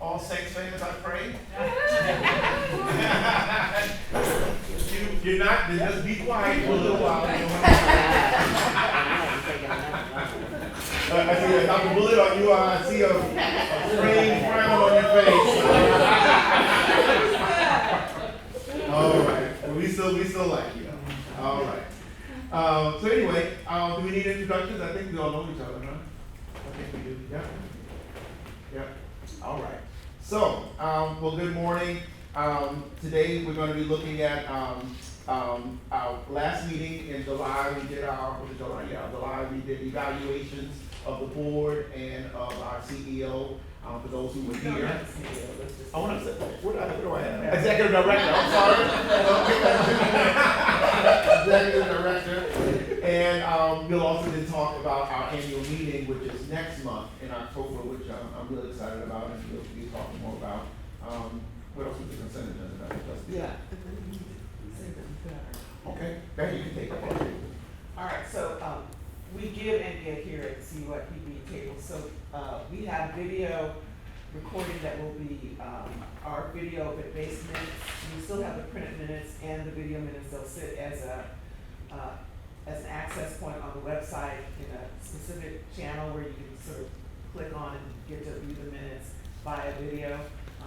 All Saints fans, I pray. You're not, then just be quiet for a little while. I see a Dr. Bullet on you. I see a strange frown on your face. All right. We still like you. All right. So anyway, do we need introductions? I think we all know each other, huh? I think we do. Yeah. Yeah. All right. So, well, good morning. Today we're going to be looking at our last meeting in July. We did July we did evaluations of the board and of our CEO. For those who were here. I want to say, what do I have? Executive Director, I'm sorry. Executive Director. And we'll also then talk about our annual meeting, which is next month in October, which I'm really excited about, and we'll be talking more about. What else was the consent agenda? Yeah. Okay, Ben, you can take that. All right, so we give and get here at CYPB table. So we have video recording that will be our video based minutes. We still have the printed minutes and the video minutes. They'll sit as an access point on the website in a specific channel where you can sort of click on and get to view the minutes via video.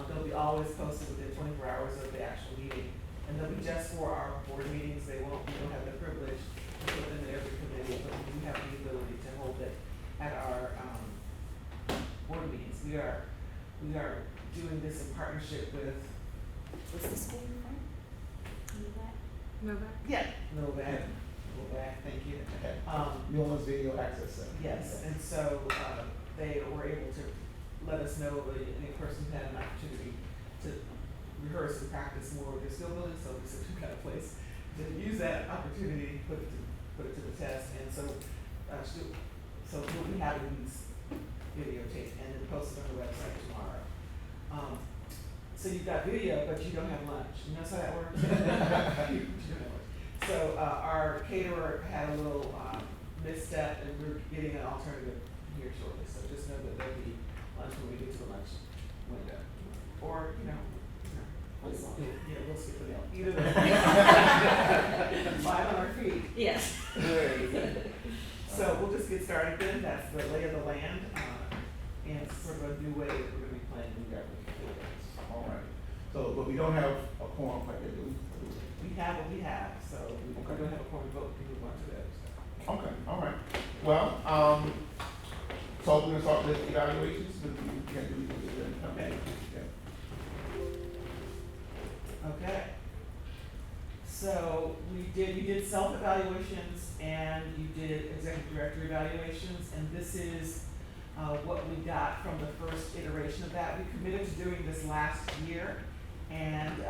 They'll be always posted within 24 hours of the actual meeting. And they'll be just for our board meetings. We don't have the privilege to put them in every committee, but we do have the ability to hold it at our board meetings. We are doing this in partnership with, what's the school in front? Novak. Yeah, Novak, thank you. Nuance Video Access Center. Yes, and so they were able to let us know that any person had an opportunity to rehearse and practice more of their skill building, so we said we've got a place to use that opportunity, put it to the test, and so we'll be having these videotaped and then posted on the website tomorrow. So you've got video, but you don't have lunch. You know how that works? So our caterer had a little misstep, and we're getting an alternative here shortly. So just know that there'll be lunch when we get to the lunch window, or we'll skip the meal. Either way, live on our feet. Yes. So we'll just get started then. That's the lay of the land, and sort of a new way that we're going to be playing new government. All right. So, but we don't have a quorum like they do. We have what we have, so we don't have a quorum vote. We move on to the other stuff. Okay. All right. Well, so we're gonna start with evaluations. Okay. Okay. So you did self-evaluations and you did executive director evaluations, and this is what we got from the first iteration of that. We committed to doing this last year and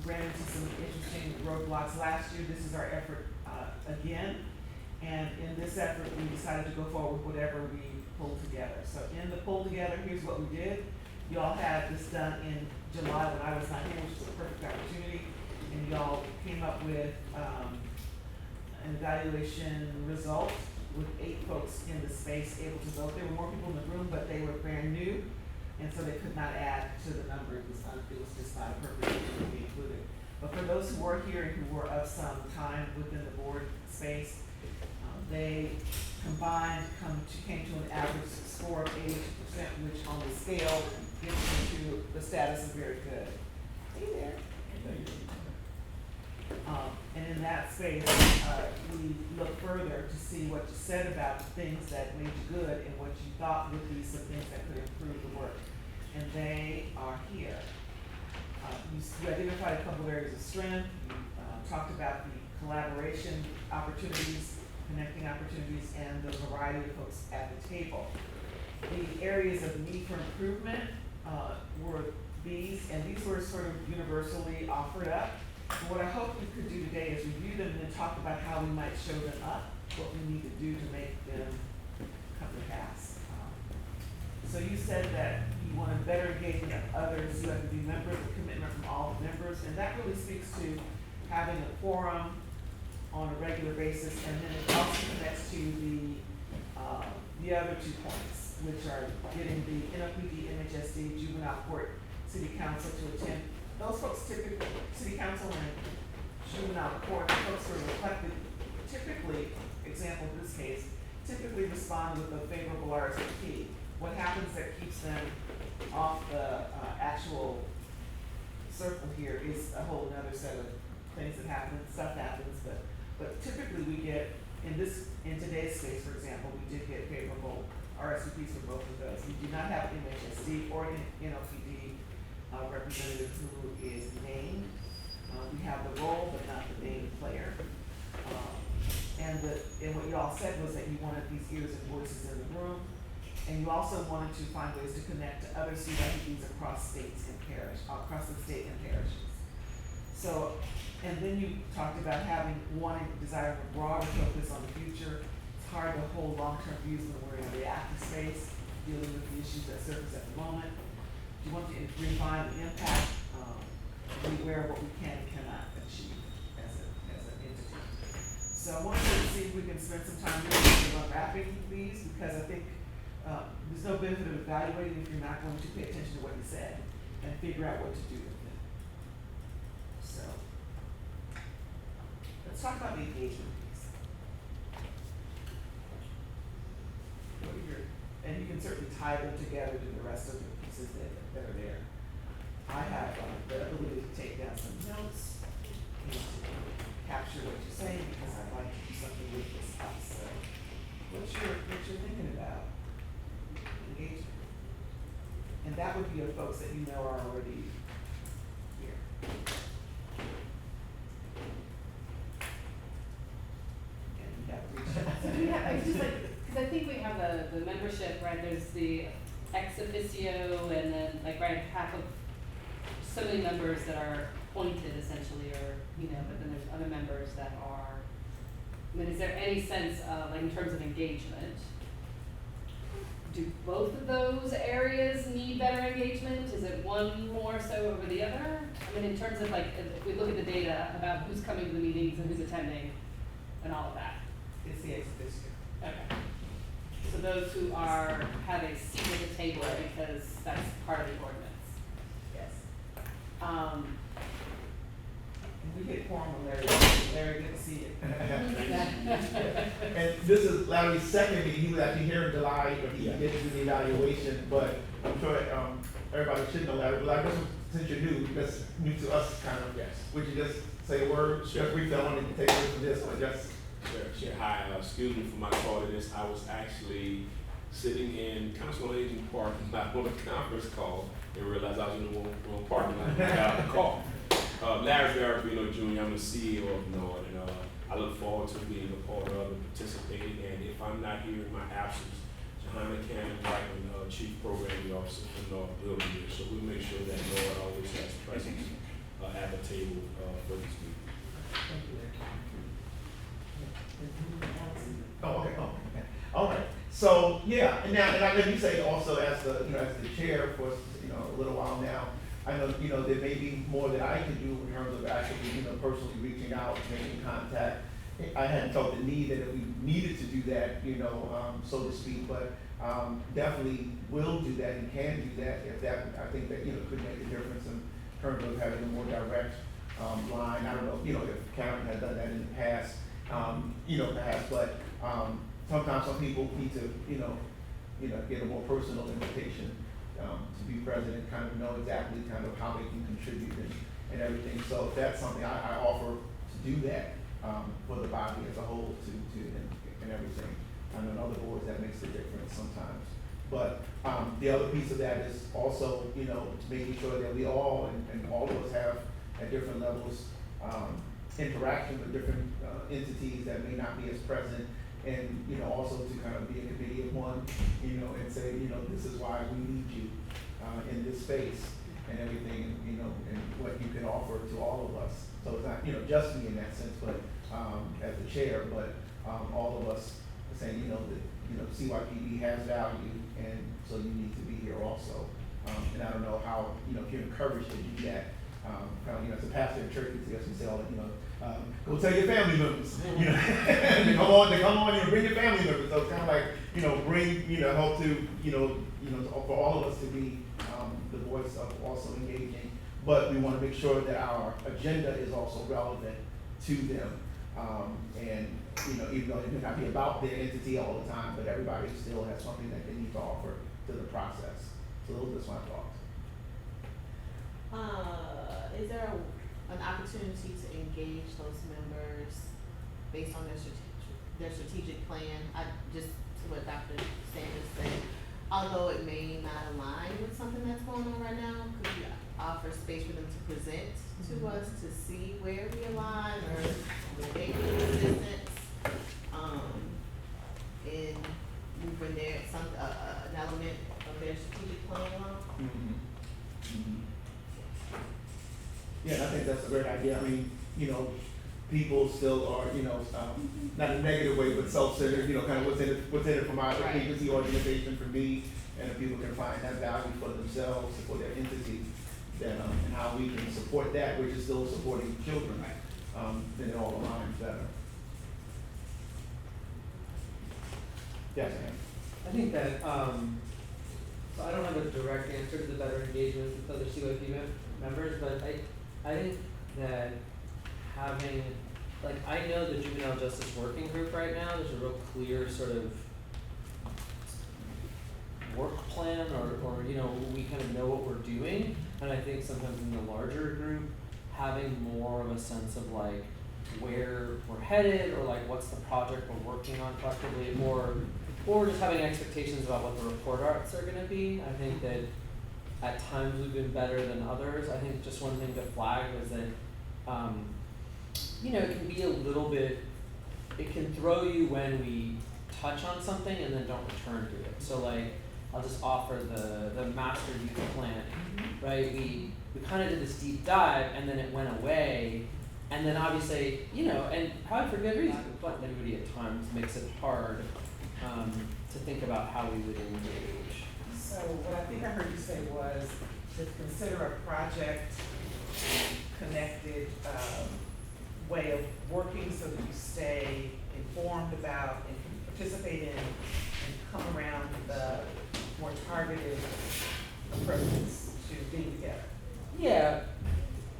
ran into some interesting roadblocks last year. This is our effort again, and in this effort we decided to go forward with whatever we pulled together. So in the pull together, here's what we did. You all had this done in July when I was not here, which was a perfect opportunity, and y'all came up with an evaluation result with 8 folks in the space able to vote. There were more people in the room, but they were brand new, and so they could not add to the number. It was just not appropriate to be included. But for those who were here and who were of some time within the board space, they combined came to an average score of 82%, which on the scale gets into the status of very good. Hey there. And in that space, we look further to see what you said about the things that made you good and what you thought would be some things that could improve the work. And they are here. You identified a couple of areas of strength. You talked about the collaboration opportunities, connecting opportunities, and the variety of folks at the table. The areas of need for improvement were these, and these were sort of universally offered up. And what I hope we could do today is review them and then talk about how we might show them up, what we need to do to make them come to pass. So you said that you wanted better engagement of others who have to be members, a commitment from all the members, and that really speaks to having a quorum on a regular basis, and then it also connects to the other 2 points. which are getting the NOPD, MHSD, juvenile court, city council to attend. Those folks typically, city council and juvenile court, folks who are reflected, typically, example in this case, typically respond with a favorable RSVP. What happens that keeps them off the actual circle here is a whole nother set of things that happen, stuff happens, but typically we get, in today's case, for example, we did get favorable RSVPs for both of those. We do not have MHSD or NOPD representative who is named. We have the role, but not the named player. And what you all said was that you wanted these ears and voices in the room, and you also wanted to find ways to connect to other CYPBs across states and across the state and parishes. So, and then you talked about desiring a broader focus on the future. It's hard to hold long-term views when we're in a reactive space, dealing with the issues that surface at the moment. You want to refine the impact, be aware of what we can and cannot achieve as an entity. So I wanted to see if we can spend some time really unwrapping these, because I think there's no benefit of evaluating if you're not going to pay attention to what you said and figure out what to do with it. So let's talk about the engagement piece. And you can certainly tie them together to the rest of the pieces that are there. I have the ability to take down some notes and to capture what you're saying, because I'd like to do something with this stuff. So what you're thinking about engagement. And that would be of folks that you know are already here. And you have reached out. So yeah, it's just like, because I think we have the membership, right, there's the ex officio, and then like, right, half of so many members that are appointed essentially, or, but then there's other members that are, I mean, is there any sense of, like, in terms of engagement, do both of those areas need better engagement? Is it one more so over the other? I mean, in terms of, like, if we look at the data about who's coming to the meetings and who's attending and all of that. It's the ex officio. Okay. So those who have a seat at the table because that's part of the ordinance. Yes. Um, We hit quorum on Larry. Larry, good to see you. And this is Larry's second meeting. He was actually here in July, but he didn't do the evaluation. But I'm sure everybody should know Larry. But Larry, since you're new, that's new to us, kind of. Yes. Would you just say a word? Sure. Just briefly, I wanted to take away from this, but just. Sure. Hi, excuse me for my tardiness. I was actually sitting in Council on Aging parking lot on a conference call and realized I was in the wrong parking lot and got out the call. Larry Garabino Jr., I'm the CEO of Nord, and I look forward to being a part of and participating. And if I'm not here in my absence, Johanna Cannon Whiteman, Chief Programming Officer for Nord, will be here. So we'll make sure that Nord always has presence at the table for this meeting. Thank you, Larry. Oh, okay. Oh, okay. All right. So yeah, and I let me say also as the chair for a little while now, I know there may be more that I can do in terms of actually personally reaching out, making contact. I hadn't felt the need that we needed to do that, so to speak, but definitely will do that and can do that if that I think that could make a difference in terms of having a more direct line. I don't know if Karen has done that in the past. Perhaps, but sometimes some people need to, get a more personal invitation to be present and kind of know exactly kind of how they can contribute and everything. So if that's something I offer to do that for the body as a whole and everything. I know in other boards that makes a difference sometimes. But the other piece of that is also, making sure that we all and all of us have at different levels interaction with different entities that may not be as present, and also to kind of be a committee of one, and say, this is why we need you in this space and everything, and what you can offer to all of us. So it's not just me in that sense, but as the chair, but all of us saying that CYPB has value, and so you need to be here also. And I don't know how if you're encouraged to do that. kind of, you know, as a pastor in church, you say all that, you know, go tell your family members, you know, and come on, you know, bring your family members. So it's kind of like, you know, bring, you know, help to, you know, for all of us to be the voice of also engaging. But we want to make sure that our agenda is also relevant to them. And, you know, even though it may not be about their entity all the time, but everybody still has something that they need to offer to the process. So those are just my thoughts. Is there an opportunity to engage those members based on their strategic plan? I just, to what Dr. Sanders said, although it may not align with something that's going on right now, could you offer space for them to present to us to see where we align or where they need assistance in moving an element of their strategic plan along? Yeah, and I think that's a great idea. I mean, you know, people still are, you know, not in a negative way, but self-centered, you know, kind of what's in it for my Right. agency, organization, for me, and if people can find that value for themselves, for their entity, then, and how we can support that, which is still supporting children, then it all aligns better. Yes, ma'am. I think that, so I don't have a direct answer to the better engagement with other CYP members, but I think that having, like, I know the juvenile justice working group right now, there's a real clear sort of work plan or you know, we kind of know what we're doing, and I think sometimes in the larger group, having more of a sense of like where we're headed or like what's the project we're working on collectively, or just having expectations about what the report arts are gonna be. I think that at times we've been better than others. I think just one thing to flag was that, you know, it can be a little bit, it can throw you when we touch on something and then don't return to it. So like, I'll just offer the master youth plan, right? We kind of did this deep dive and then it went away. And then obviously, you know, and probably for good reason, but everybody at times makes it hard to think about how we would engage. So what I think I heard you say was to consider a project connected way of working so that you stay informed about and can participate in and come around the more targeted approaches to being together. Yeah,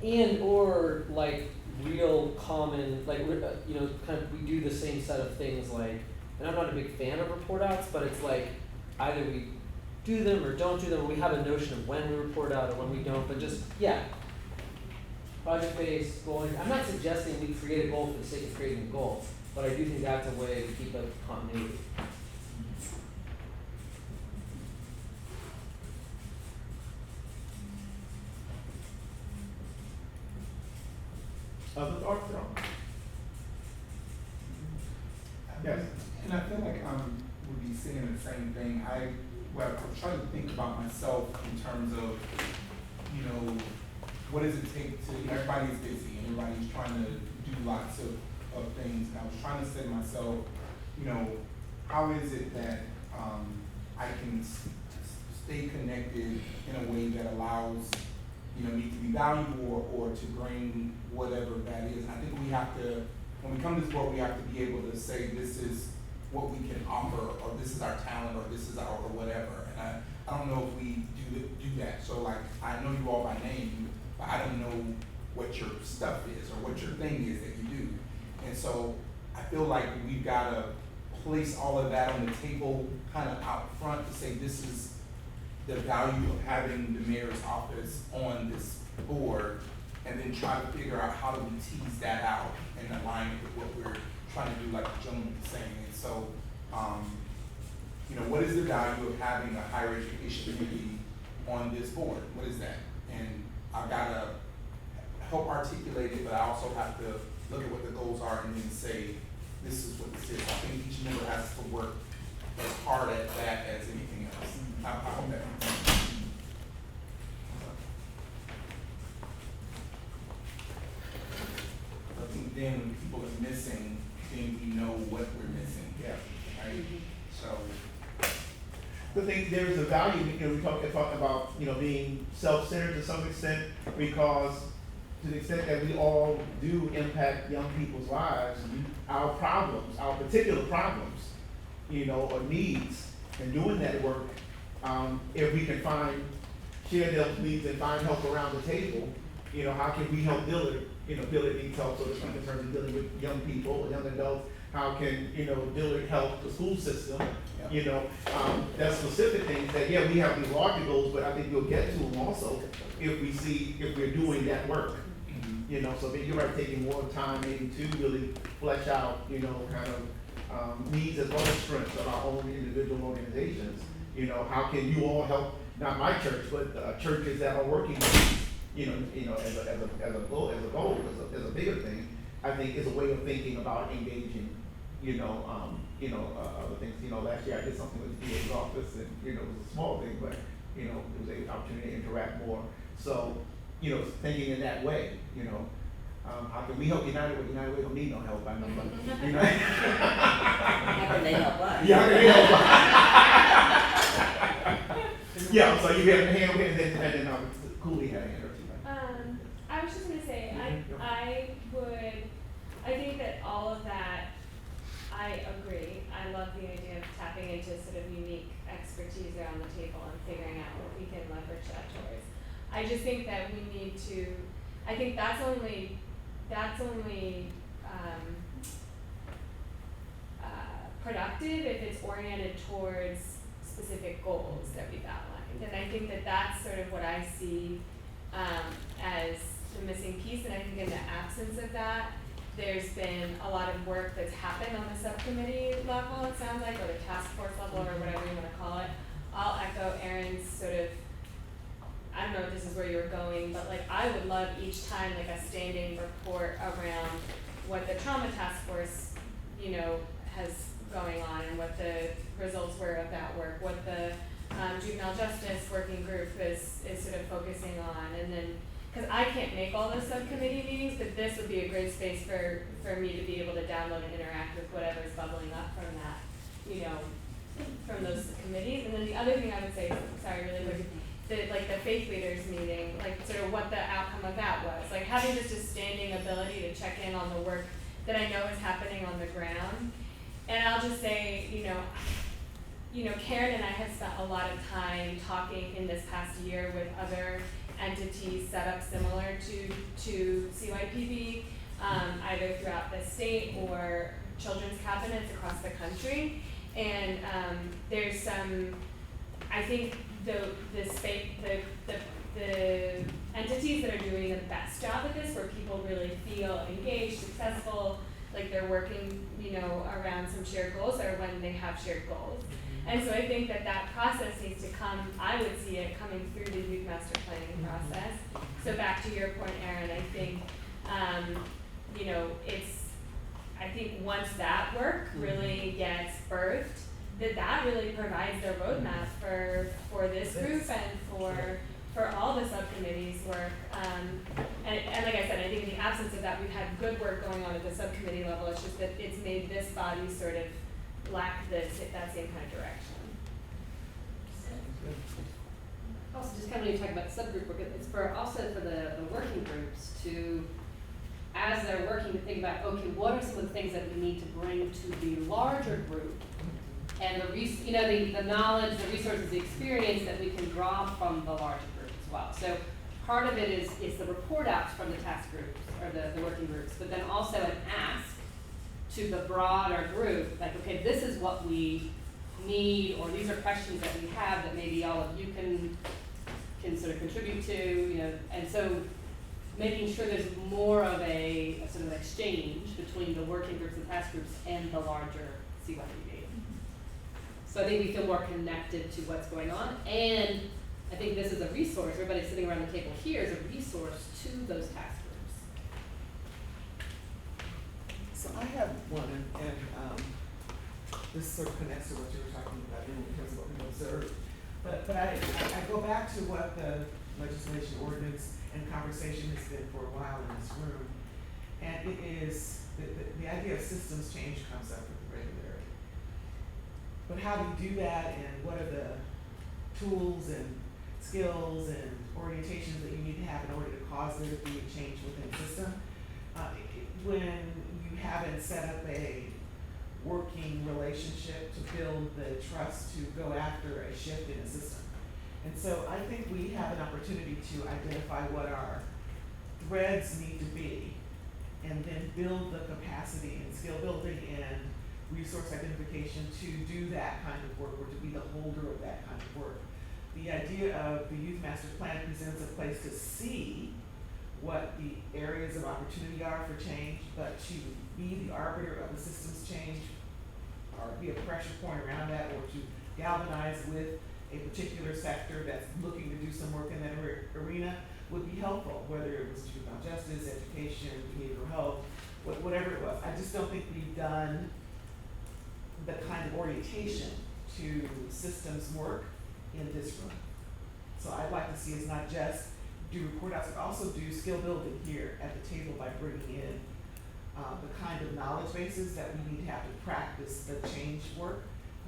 and or like real common, like you know, kind of we do the same set of things like, and I'm not a big fan of report outs, but it's like either we do them or don't do them, or we have a notion of when we report out or when we don't, but just, yeah. Project-based goal, I'm not suggesting we create a goal for the sake of creating a goal, but I do think that's a way to keep up continuity. Other thoughts? Yes. And I feel like would be saying the same thing. I'm trying to think about myself in terms of, you know, what does it take to, everybody's busy and everybody's trying to do lots of things. And I was trying to say to myself, you know, how is it that I can stay connected in a way that allows, you know, me to be valuable or to bring whatever that is. And I think we have to, when we come to this board, we have to be able to say this is what we can offer, or this is our talent, or this is our, or whatever. And I don't know if we do that. So like, I know you all by name, but I don't know what your stuff is or what your thing is that you do. And so I feel like we've got to place all of that on the table kind of out front to say this is the value of having the mayor's office on this board, and then try to figure out how do we tease that out and align it with what we're trying to do, like the gentleman was saying. And so, you know, what is the value of having a higher education committee on this board? What is that? And I've got to help articulate it, but I also have to look at what the goals are and then say, this is what this is. I think each member has to work as hard at that as anything else. I hope that makes sense. I think then when people are missing, then we know what we're missing. Yeah. Right? So. The thing, there's a value, you know, we talk about, you know, being self-centered to some extent, because to the extent that we all do impact young people's lives, our problems, our particular problems, you know, or needs, and doing that work, if we can share those needs and find help around the table, you know, how can we help Dillard, you know, Dillard needs help, so to speak, in terms of dealing with young people or young adults, how can, you know, Dillard help the school system, you know, that's specific things that, yeah, we have these larger goals, but I think we'll get to them also if we're doing that work. You know, so you're right, taking more time maybe to really flesh out, you know, kind of needs as well as strengths of our own individual organizations. You know, how can you all help, not my church, but churches that are working, you know, as a goal, as a bigger thing, I think is a way of thinking about engaging, other things. You know, last year I did something with the DA's office, and, you know, it was a small thing, but, you know, it was an opportunity to interact more. So, you know, thinking in that way, you know, how can we help United Way? United Way don't need no help, I know, but, you know. How can they help us? Yeah, how can they help us? Yeah, so you have a hand, and then Cooley had a hand or two. Right? I was just gonna say, I think that all of that, I agree. I love the idea of tapping into sort of unique expertise around the table and figuring out what we can leverage that towards. I just think that we need to, I think that's only productive if it's oriented towards specific goals that we've outlined. And I think that that's sort of what I see as the missing piece. And I think in the absence of that, there's been a lot of work that's happened on the subcommittee level, it sounds like, or the task force level, or whatever you want to call it. I'll echo Erin's sort of, I don't know if this is where you were going, but like I would love each time like a standing report around what the trauma task force, you know, has going on and what the results were of that work, what the juvenile justice working group is sort of focusing on, and then, because I can't make all those subcommittee meetings, but this would be a great space for me to be able to download and interact with whatever's bubbling up from that, you know, from those committees. And then the other thing I would say, sorry, really quick, the faith leaders meeting, like sort of what the outcome of that was, like having just a standing ability to check in on the work that I know is happening on the ground. And I'll just say, you know, Karen and I have spent a lot of time talking in this past year with other entities set up similar to CYPB, either throughout the state or children's cabinets across the country. And there's some, I think the entities that are doing the best job at this, where people really feel engaged, successful, like they're working, you know, around some shared goals, are when they have shared goals. And so I think that process needs to come, I would see it coming through the youth master planning process. So back to your point, Erin, I think, you know, I think once that work really gets birthed, that really provides their roadmap for this group and for all the subcommittees work. And like I said, I think in the absence of that, we've had good work going on at the subcommittee level. It's just that it's made this body sort of lack that same kind of direction. Also, just kind of when you talk about subgroup work, it's also for the working groups to, as they're working, to think about, okay, what are some of the things that we need to bring to the larger group, and the knowledge, the resources, the experience that we can draw from the larger group as well. So part of it is the report outs from the task groups or the working groups, but then also an ask to the broader group, like, okay, this is what we need, or these are questions that we have that maybe all of you can sort of contribute to, you know, and so making sure there's more of a sort of exchange between the working groups and task groups and the larger CYPB. So I think we feel more connected to what's going on, and I think this is a resource, everybody sitting around the table here is a resource to those task groups. So I have one, and this sort of connects to what you were talking about in terms of what we observed. But I go back to what the legislation, ordinance, and conversation has been for a while in this room. And it is, the idea of systems change comes up with regularity. But how do you do that, and what are the tools and skills and orientations that you need to have in order to cause there to be a change within the system. When you haven't set up a working relationship to build the trust to go after a shift in the system. And so I think we have an opportunity to identify what our threads need to be and then build the capacity and skill building and resource identification to do that kind of work or to be the holder of that kind of work. The idea of the youth master plan presents a place to see what the areas of opportunity are for change, but to be the arbiter of the system's change or be a pressure point around that or to galvanize with a particular sector that's looking to do some work in that arena would be helpful, whether it was juvenile justice, education, behavioral health, whatever it was. I just don't think we've done the kind of orientation to systems work in this room. So I'd like to see us not just do report outs, but also do skill building here at the table by bringing in the kind of knowledge bases that we need to have to practice the change work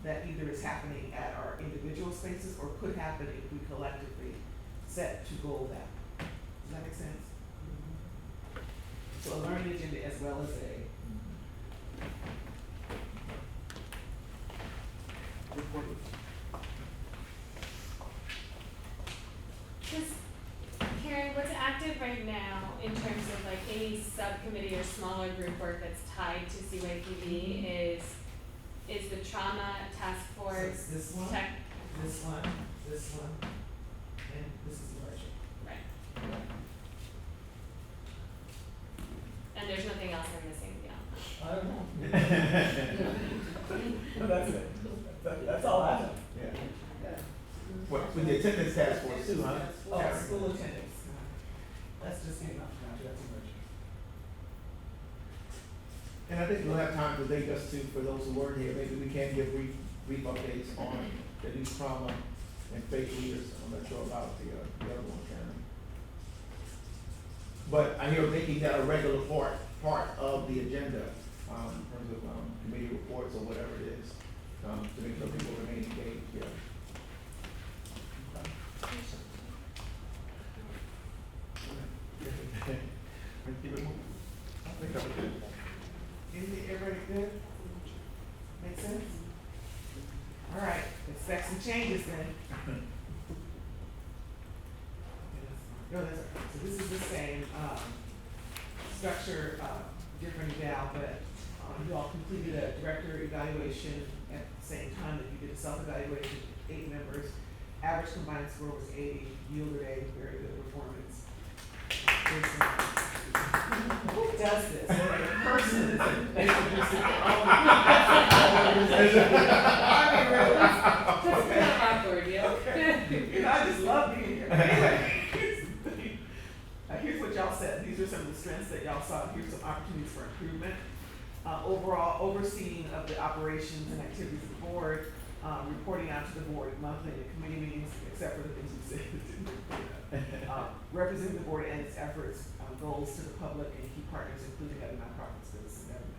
that either is happening at our individual spaces or could happen if we collectively set to goal that. Does that make sense? So a learning agenda as well as a report. Just, Karen, what's active right now in terms of like any subcommittee or smaller group work that's tied to CYPB is the trauma task force. So this one, tech, this one, and this is the budget. right. And there's nothing else I'm missing beyond that. I don't know. That's it. That's all I know. Yeah. What, with the attendance task force too, huh? Oh, school attendance. That's just getting off track, that's emerging. And I think we'll have time today just to, for those who weren't here, maybe we can give brief updates on the youth trauma and faith leaders. I'm not sure about the other one, Karen. But I hear making that a regular part of the agenda, in terms of committee reports or whatever it is, to make sure people remain engaged, yeah. Keep it moving. I think that was good. Everybody good? Make sense? All right, expect some changes then. No, that's okay. So this is the same, structure, different eval, but, you all completed a director evaluation at the same time that you did a self-evaluation, 8 members. Average combined score was 80, yielded a very good performance. Who does this? A person they produce it. I mean, really? That's kind of awkward, yeah. I just love being here. Anyway, here's what y'all said. These are some of the strengths that y'all saw. Here's some opportunities for improvement. Overall overseeing of the operations and activities of the board, reporting out to the board monthly in committee meetings, except for the things we said. Representing the board and its efforts, goals to the public and key partners, including other nonprofits, business, and government.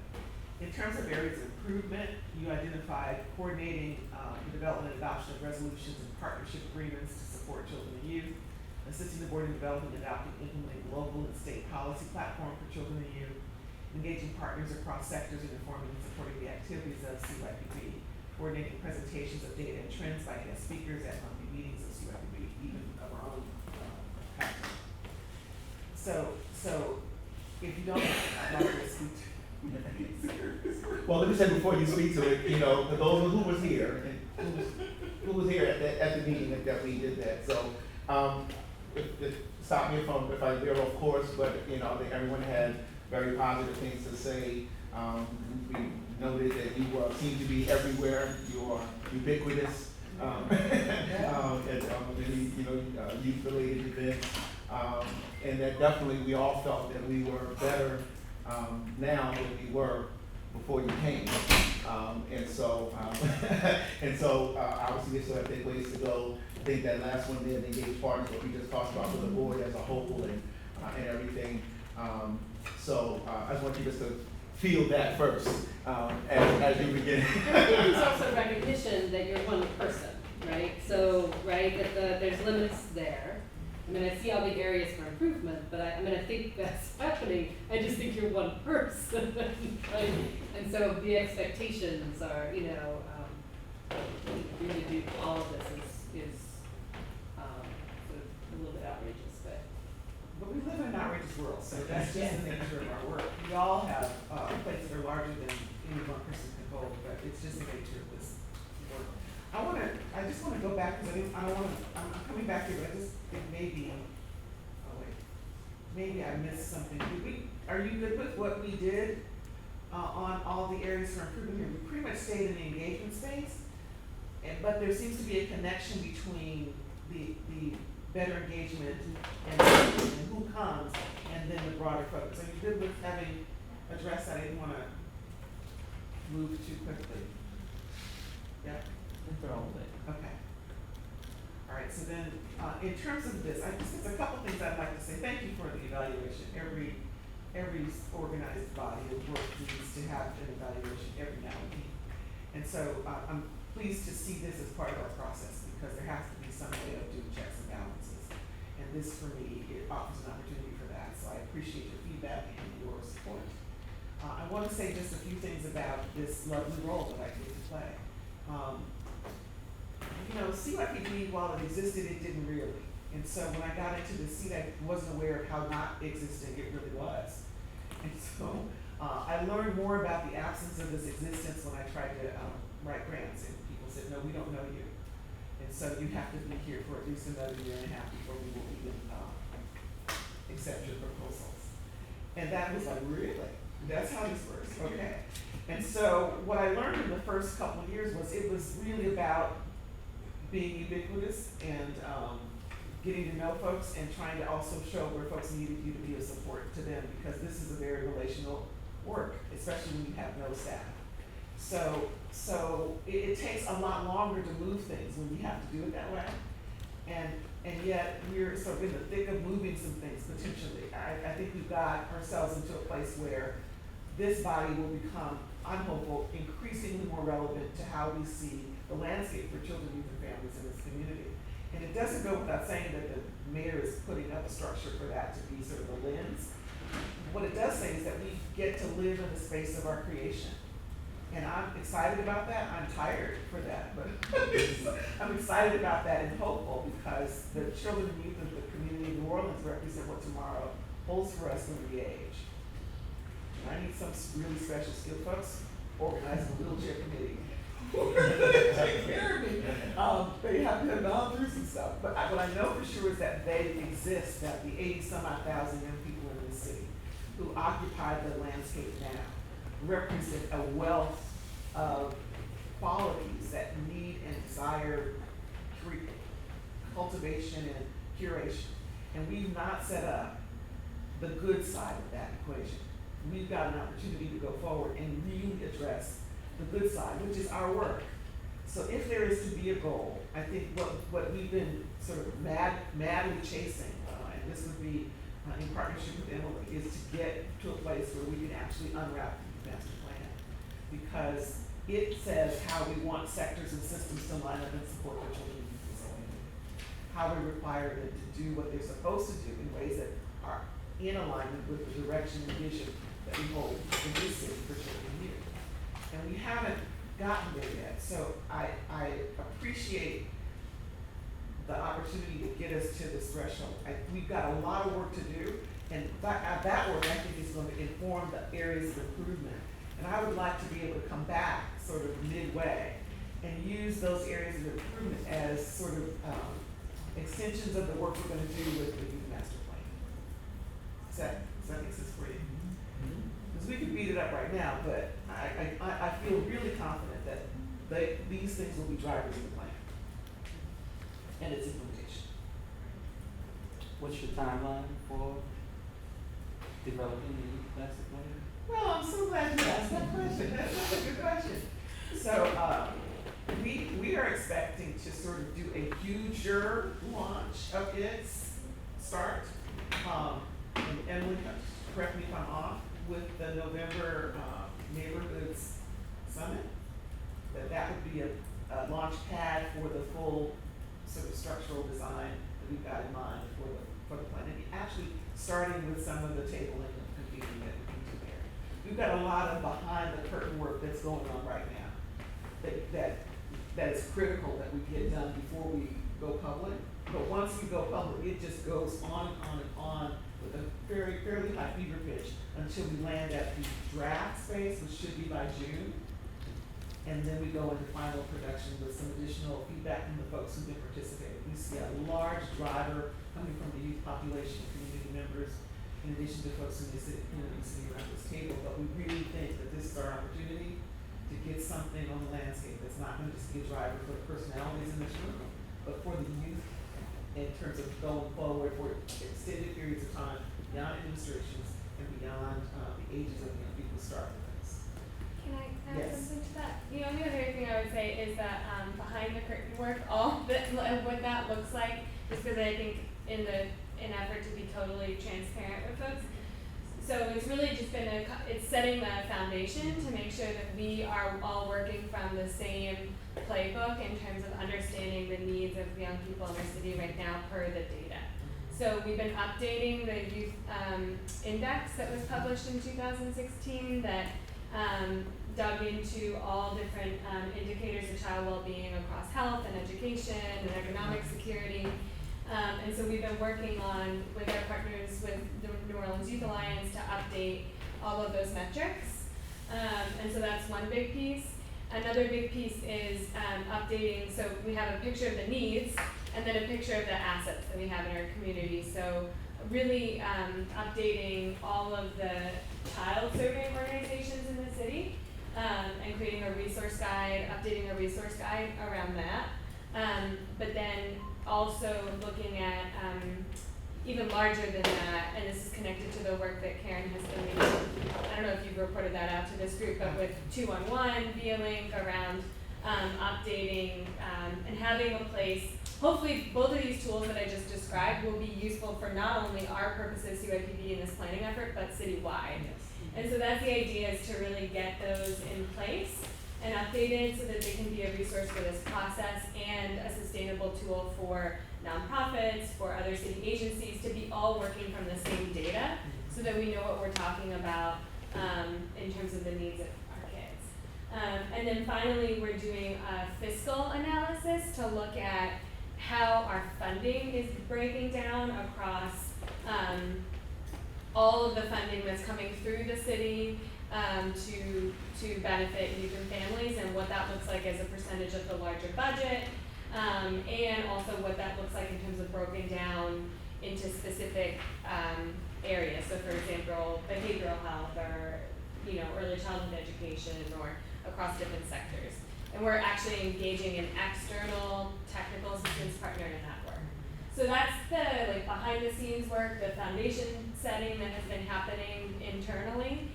In terms of areas of improvement, you identified coordinating the development and adoption of resolutions and partnership agreements to support children and youth, assisting the board in developing, adopting, implementing local and state policy platform for children and youth, engaging partners across sectors in informing and supporting the activities of CYPB, coordinating presentations of data and trends by guest speakers at monthly meetings of CYPB, even of our own content. So if you don't, I'd like to speak to. Well, let me say before you speak to it, for those who was here and who was here at the meeting that we did that. So, stop me if I veer off course, but I think everyone had very positive things to say. We noted that you seem to be everywhere. You are ubiquitous. At youth-related events, and that definitely we all felt that we were better now than we were before you came, and so obviously we still have big ways to go. I think that last one there, the engaged partners, what we just talked about with the board as a whole and everything. So I just want you just to feel that first as you begin. And I think there's also recognition that you're one person, right? So, right, that there's there's limits there. I mean, I see all the areas for improvement, but I mean, I think that's happening, I just think you're one person, right? And so the expectations are, you need to do all of this is, sort of a little bit outrageous, But we live in an outrageous world, so that's just the nature of our work. We all have, plates that are larger than any one person can hold, but it's just the nature of this work. I just wanna go back, cause I'm coming back here, but I just think maybe I missed something. Are you good with what we did, on all the areas for improvement here? We pretty much stayed in the engagement space, but there seems to be a connection between the better engagement and who comes, and then the broader focus. Are you good with having addressed that? I didn't wanna move too quickly. Yeah? They're all lit. Okay. All right, so then, in terms of this, there's a couple things I'd like to say. Thank you for the evaluation. Every organized body of work needs to have an evaluation every now and then. And so, I'm pleased to see this as part of our process, because there has to be some way of doing checks and balances. And this, for me, it offers an opportunity for that, so I appreciate your feedback and your support. I want to say just a few things about this lovely role that I get to play. CYPB, while it existed, it didn't really. And so when I got into the seat, I wasn't aware of how not existing it really was. And so I learned more about the absence of this existence when I tried to write grants, and people said, no, we don't know you. And so you have to be here for at least another year and a half before we will even accept your proposals. And that was like, really? That's how this works, okay. And so what I learned in the first couple of years was it was really about being ubiquitous and getting to know folks and trying to also show where folks needed you to be a support to them, because this is a very relational work, especially when you have no staff. So it takes a lot longer to move things when you have to do it that way. And yet we're sort of in the thick of moving some things potentially. I think we've got ourselves into a place where this body will become, I'm hopeful, increasingly more relevant to how we see the landscape for children, youth, and families in this community. And it doesn't go without saying that the mayor is putting up a structure for that to be sort of a lens. What it does say is that we get to live in the space of our creation. And I'm excited about that. I'm tired for that, but I'm excited about that and hopeful, because the children and youth of the community of New Orleans represent what tomorrow holds for us when we age. And I need some really special skilled folks organizing a wheelchair committee. Take care of me. They have to have boundaries and stuff. But what I know for sure is that they exist, that the 80-some-odd thousand young people in this city who occupy the landscape now represent a wealth of qualities that need and desire cultivation and curation. And we've not set up the good side of that equation. We've got an opportunity to go forward and really address the good side, which is our work. So if there is to be a goal, I think what we've been sort of madly chasing, and this would be in partnership with Emily, is to get to a place where we can actually unwrap the master plan. Because it says how we want sectors and systems to line up and support our children and youth in this community. How we require them to do what they're supposed to do in ways that are in alignment with the direction and vision that we hold in this city for children and youth. And we haven't gotten there yet, so I appreciate the opportunity to get us to this threshold. We've got a lot of work to do, and that work I think is going to inform the areas of improvement. And I would like to be able to come back sort of midway and use those areas of improvement as sort of extensions of the work we're going to do with the youth master plan. Does that make sense for you? Because we can beat it up right now, but I feel really confident that these things will be drivers of the plan and its implementation. What's your timeline for developing the youth master plan? Well, I'm so glad you asked that question. That's a good question. So we are expecting to sort of do a huger launch of its start. And Emily, correct me if I'm off, with the November Neighborhoods Summit, that would be a launch pad for the full sort of structural design that we've got in mind for the plan. And actually, starting with some of the tabling and convening that we can do there. We've got a lot of behind the curtain work that's going on right now, that is critical that we get done before we go public. But once we go public, it just goes on and on with a fairly high fever pitch until we land at the draft space, which should be by June. And then we go into final production with some additional feedback from the folks who've been participating. We see a large driver coming from the youth population, community members, in addition to folks in the city, sitting around this table. But we really think that this is our opportunity to get something on the landscape that's not gonna just be a driver for the personalities in this room, but for the youth in terms of going forward for extended periods of time, beyond administrations and beyond the ages of young people starting with us. Can I add Yes. something to that? The only other thing I would say is that behind the curtain work, all that what that looks like, just because I think in effort to be totally transparent with folks. So it's really just been it's setting the foundation to make sure that we are all working from the same playbook in terms of understanding the needs of young people in our city right now per the data. So we've been updating the youth index that was published in 2016 that dug into all different indicators of child well-being across health and education and economic security. And so we've been working on, with our partners with the New Orleans Youth Alliance, to update all of those metrics. And so that's one big piece. Another big piece is updating, so we have a picture of the needs and then a picture of the assets that we have in our community. So really updating all of the child serving organizations in the city and creating a resource guide, updating a resource guide around that. But then also looking at even larger than that, and this is connected to the work that Karen has been leading. I don't know if you've reported that out to this group, but with 211, via link around updating and having a place. Hopefully both of these tools that I just described will be useful for not only our purposes, CYPB, in this planning effort, but citywide. And so that's the idea, is to really get those in place and updated so that they can be a resource for this process and a sustainable tool for nonprofits, for other city agencies, to be all working from the same data so that we know what we're talking about in terms of the needs of our kids. And then finally, we're doing a fiscal analysis to look at how our funding is breaking down across all of the funding that's coming through the city to benefit youth and families, and what that looks like as a percentage of the larger budget, and also what that looks like in terms of broken down into specific areas. So for example, behavioral health, or early childhood education, or across different sectors. And we're actually engaging an external technical assistance partner in that work. So that's the behind the scenes work, the foundation setting that has been happening internally.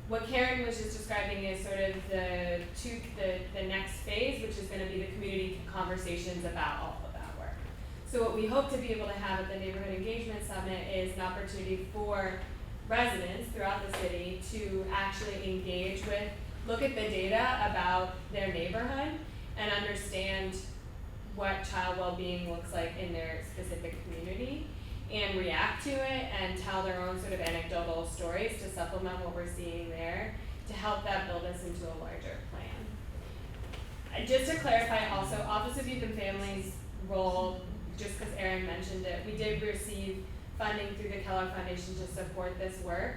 What Karen was just describing is sort of the next phase, which is going to be the community conversations about all of that work. So what we hope to be able to have at the Neighborhood Engagement Summit is an opportunity for residents throughout the city to actually engage with, look at the data about their neighborhood and understand what child well-being looks like in their specific community, and react to it and tell their own sort of anecdotal stories to supplement what we're seeing there, to help that build us into a larger plan. Just to clarify also, Office of Youth and Families role, just because Erin mentioned it, we did receive funding through the Kellogg Foundation to support this work.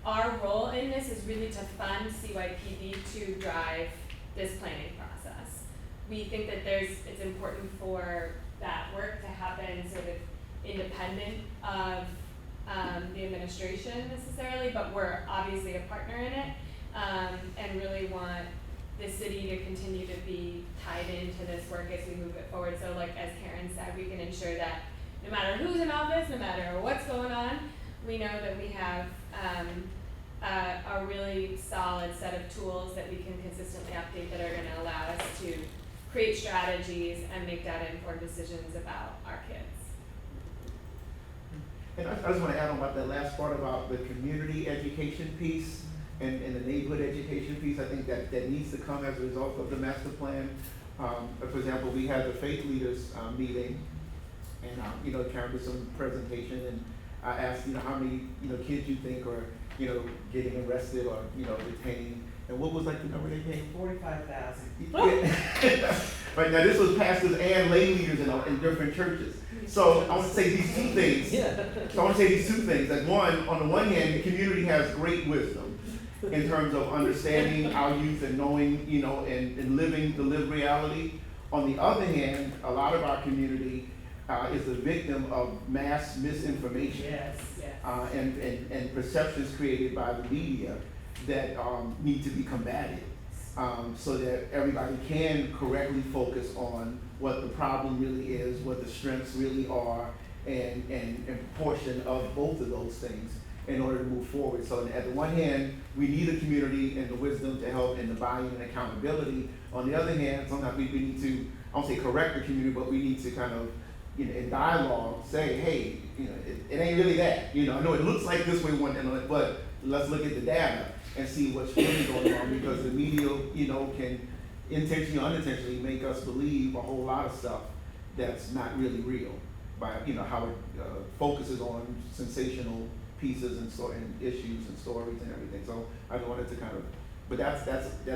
Our role in this is really to fund CYPB to drive this planning process. We think that it's important for that work to happen sort of independent of the administration necessarily, but we're obviously a partner in it, and really want the city to continue to be tied into this work as we move it forward. So as Karen said, we can ensure that no matter who's in office, no matter what's going on, we know that we have a really solid set of tools that we can consistently update that are going to allow us to create strategies and make data-informed decisions about our kids. And I just want to add on about that last part about the community education piece and the neighborhood education piece. I think that needs to come as a result of the master plan. For example, we had the faith leaders, meeting, and, Karen did some presentation, and I asked, how many, kids you think are, getting arrested or, detained, and what was like the number they gave? 45,000. Right, now this was pastors and lay leaders in different churches. So I want to say these two things. That one, on the one hand, the community has great wisdom in terms of understanding our youth and knowing, and living the lived reality. On the other hand, a lot of our community is a victim of mass misinformation. Yes, yes. And perceptions created by the media that need to be combated, so that everybody can correctly focus on what the problem really is, what the strengths really are, and proportion of both of those things in order to move forward. So at the one hand, we need a community and the wisdom to help in the buy-in and accountability. On the other hand, sometimes we need to, I won't say correct the community, but we need to kind of, in dialogue, say, hey, it ain't really that. I know it looks like this way but let's look at the data and see what's really going on, because the media, can intentionally or unintentionally make us believe a whole lot of stuff that's not really real by, how it focuses on sensational pieces and issues and stories and everything. So I wanted to kind of, but that's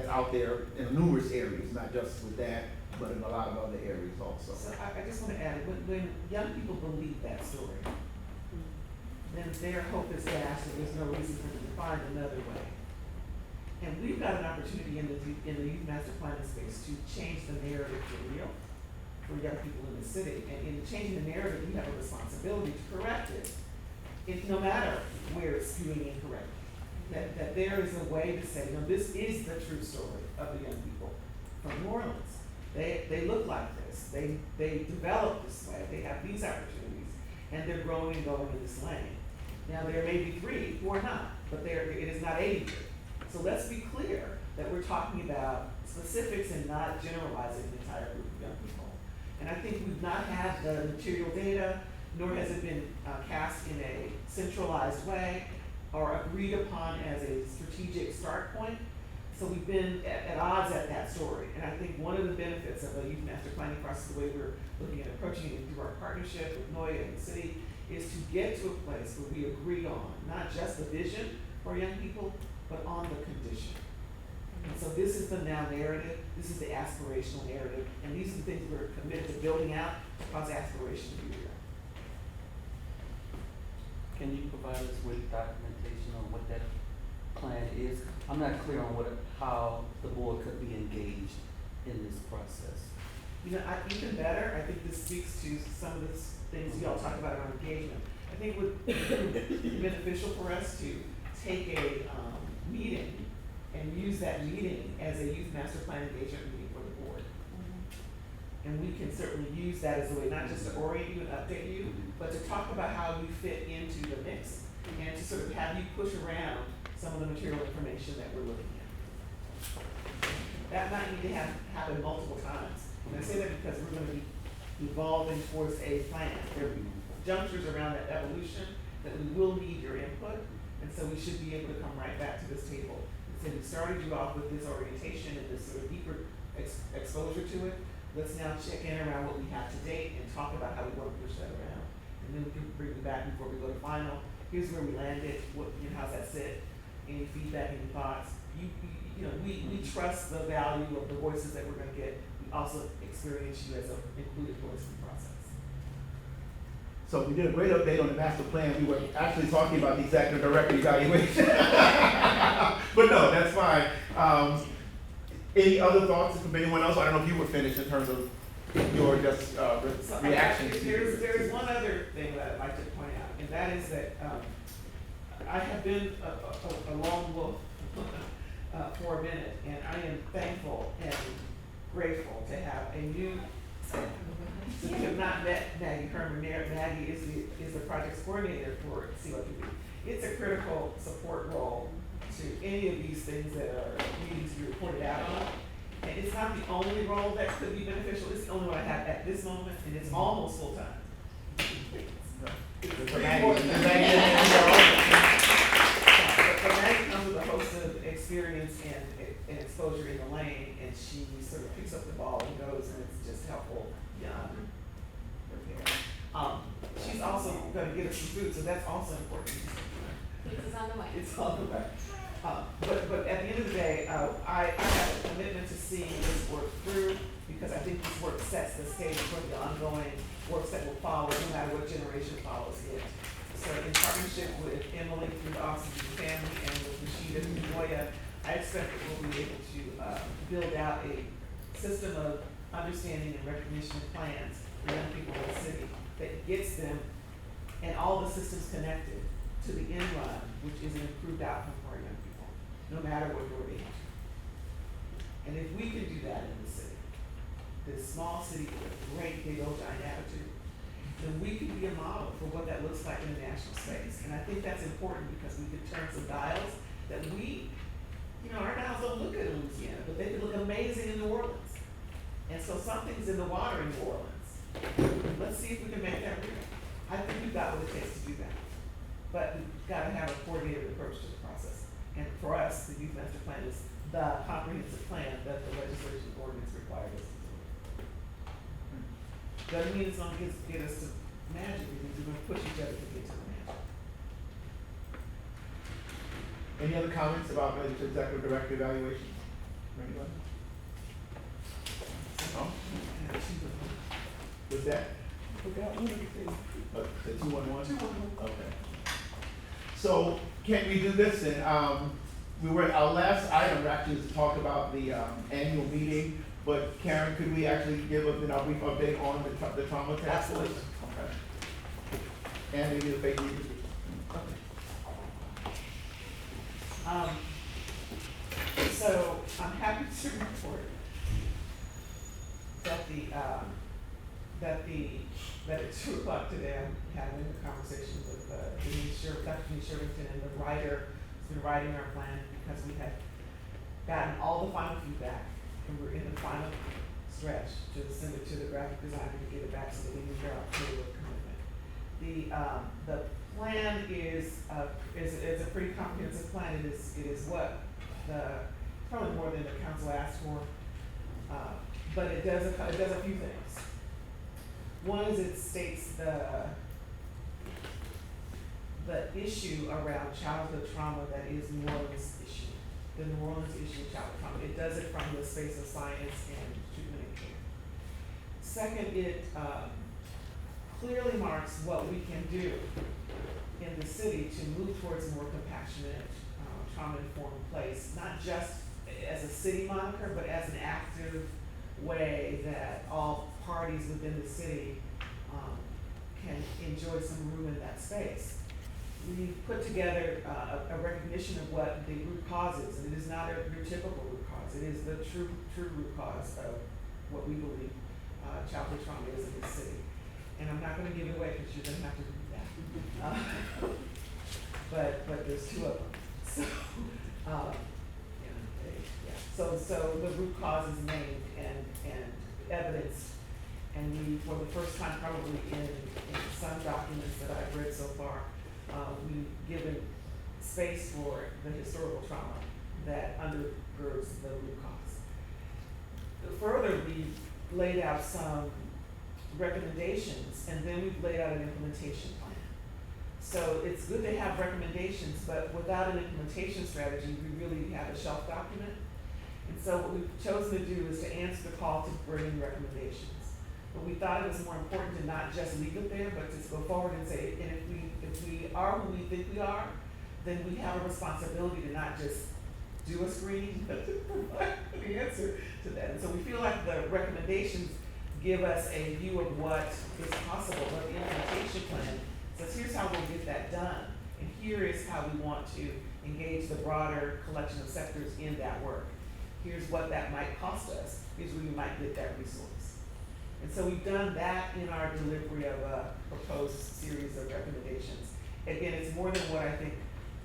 out there in numerous areas, not just with that, but in a lot of other areas also. So I just want to add, when young people believe that story, then their hope is dashed and there's no reason for them to find another way. And we've got an opportunity in the youth master planning space to change the narrative for real, for young people in the city. And in changing the narrative, we have a responsibility to correct it, no matter where it's skewing incorrectly. That there is a way to say, this is the true story of the young people from New Orleans. They look like this. They develop this way. They have these opportunities, and they're growing and going in this lane. Now there may be 3 who are not, but it is not 80. So let's be clear that we're talking about specifics and not generalizing the entire group of young people. And I think we've not had the material data, nor has it been cast in a centralized way or agreed upon as a strategic start point. So we've been at odds at that story. And I think one of the benefits of a youth master planning process, the way we're looking at approaching it through our partnership with NOYA and the city, is to get to a place where we agree on not just the vision for young people, but on the condition. And so this is the now narrative, this is the aspirational narrative, and these are the things we're committed to building out to cause aspiration to be real. Can you provide us with documentation on what that plan is? I'm not clear on how the board could be engaged in this process. Even better, I think this speaks to some of the things you all talk about around engagement. I think it would be beneficial for us to take a meeting and use that meeting as a youth master plan engagement meeting for the board. And we can certainly use that as a way, not just to orient you and update you, but to talk about how you fit into the mix and to sort of have you push around some of the material information that we're looking at. That might need to happen multiple times. And I say that because we're going to be evolving towards a plan. There are junctures around that evolution that we will need your input, and so we should be able to come right back to this table. So we started you off with this orientation and this sort of deeper exposure to it. Let's now check in around what we have to date and talk about how we want to push that around. And then we can bring you back before we go to final. Here's where we landed. How's that sit? Any feedback, any thoughts? We trust the value of the voices that we're going to get. We also experience you as an included voice in the process. So we did a great update on the master plan. We were actually talking about the executive director evaluation. But no, that's fine. Any other thoughts from anyone else? I don't know if you were finished in terms of your just reaction to There's one other thing that I'd like to point out, and that is that I have been a lone wolf for a minute, and I am thankful and grateful to have a new. We have not met Maggie Herman. Maggie is the projects coordinator for CYPB. It's a critical support role to any of these things that are needing to be reported out on. And it's not the only role that could be beneficial. It's the only one I have at this moment, and it's almost full time. But Maggie comes with a host of experience and exposure in the lane, and she sort of picks up the ball and goes, and it's just helpful beyond repair. She's also gonna get us some food, so that's also important. Pizza's on the way. It's on the way. But at the end of the day, I have a commitment to seeing this work through, because I think this work sets the stage for the ongoing works that will follow, no matter what generation follows it. So in partnership with Emily through the Office of the Family and with Rashida and Joya, I expect that we'll be able to build out a system of understanding and recognition plans for young people in the city that gets them and all the systems connected to the end run, which is an improved outcome for our young people, no matter what your age. And if we can do that in the city, this small city with a great big old giant attitude, then we can be a model for what that looks like in the national space. And I think that's important because we could turn some dials that our dials don't look good in Louisiana, but they could look amazing in New Orleans. And so something's in the water in New Orleans. Let's see if we can make that real. I think we've got what it takes to do that. But we've got to have a coordinated approach to the process. And for us, the youth master plan is the comprehensive plan that the legislation ordinance requires us to do. Doesn't mean it's gonna get us to magic, it means we're gonna push each other to get to the magic. Any other comments about the executive director evaluation? Anybody? No? What's that? Forgot one of the things. The 211? Okay. So, can we do this then? Our last item actually is to talk about the annual meeting, but Karen, could we actually give a brief update on the trauma task force? Okay. And maybe the fake news. Okay. So I'm happy to report that at 2:00 today, I'm having a conversation with Dr. Denise Shervington, and the writer who's been writing our plan, because we had gotten all the final feedback, and we're in the final stretch to send it to the graphic designer to get it back so that we can figure out clear commitment. The plan is a pretty comprehensive plan. It is what probably more than the council asked for, but it does a few things. One is it states the issue around childhood trauma that is New Orleans issue, the New Orleans issue of childhood trauma. It does it from the space of science and treatment and care. Second, it clearly marks what we can do in the city to move towards a more compassionate, trauma-informed place, not just as a city moniker, but as an active way that all parties within the city can enjoy some room in that space. We put together a recognition of what the root cause is, and it is not your typical root cause. It is the true root cause of what we believe childhood trauma is in this city. And I'm not going to give it away because you're going to have to read that. But there's two of them. So, so the root cause is named and evidenced, and we, for the first time probably in some documents that I've read so far, we've given space for the historical trauma that undergirds the root cause. Further, we laid out some recommendations, and then we've laid out an implementation plan. So it's good to have recommendations, but without an implementation strategy, we really have a shelf document. And so what we've chosen to do is to answer the call to bring in recommendations. But we thought it was more important to not just leave it there, but to go forward and say, and if we are who we think we are, then we have a responsibility to not just do a screening, but to provide the answer to that. And so we feel like the recommendations give us a view of what is possible, but the implementation plan says, here's how we'll get that done, and here is how we want to engage the broader collection of sectors in that work. Here's what that might cost us, here's where you might get that resource. And so we've done that in our delivery of a proposed series of recommendations. Again, it's more than what I think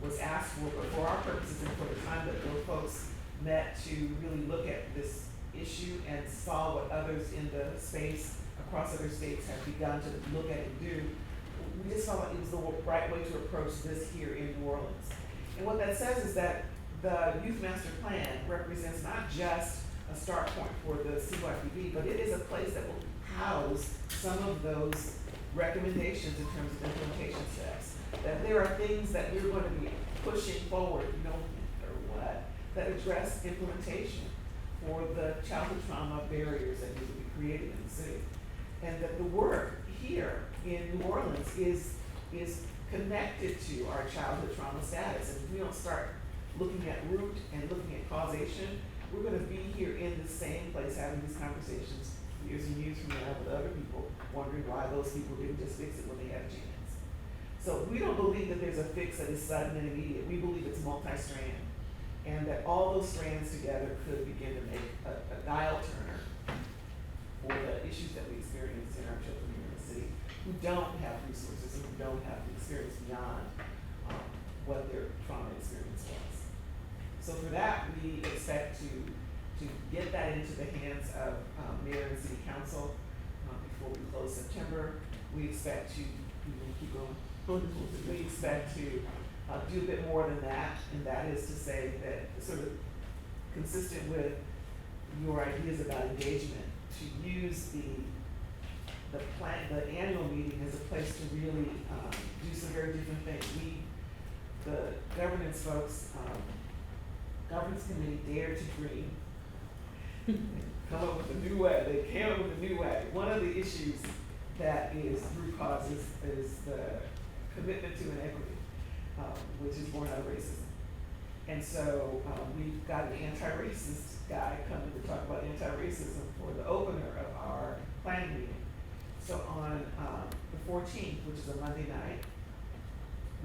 was asked for, but for our purposes and for the time that those folks met to really look at this issue and saw what others in the space across other states have begun to look at and do, we just felt like it was the right way to approach this here in New Orleans. And what that says is that the youth master plan represents not just a start point for the CYPB, but it is a place that will house some of those recommendations in terms of implementation steps. That there are things that we're going to be pushing forward, no matter what, that address implementation for the childhood trauma barriers that need to be created in the city. And that the work here in New Orleans is connected to our childhood trauma status. And if we don't start looking at root and looking at causation, we're gonna be here in the same place having these conversations years and years from now with other people, wondering why those people didn't just fix it when they had a chance. So we don't believe that there's a fix that is sudden and immediate. We believe it's multi-strand, and that all those strands together could begin to make a dial turner for the issues that we experience in our children here in the city, who don't have resources and who don't have the experience beyond what their trauma experience was. So for that, we expect to get that into the hands of mayor and city council before we close September. We expect to, keep going. We expect to do a bit more than that, and that is to say that sort of consistent with your ideas about engagement, to use the annual meeting as a place to really do some very different things. The governance folks, governance committee dared to dream, come up with a new way. They came up with a new way. One of the issues that is root cause is the commitment to inequity, which is born out of racism. And so we've got an anti-racist guy coming to talk about anti-racism for the opener of our planning meeting. So on the 14th, which is a Monday night,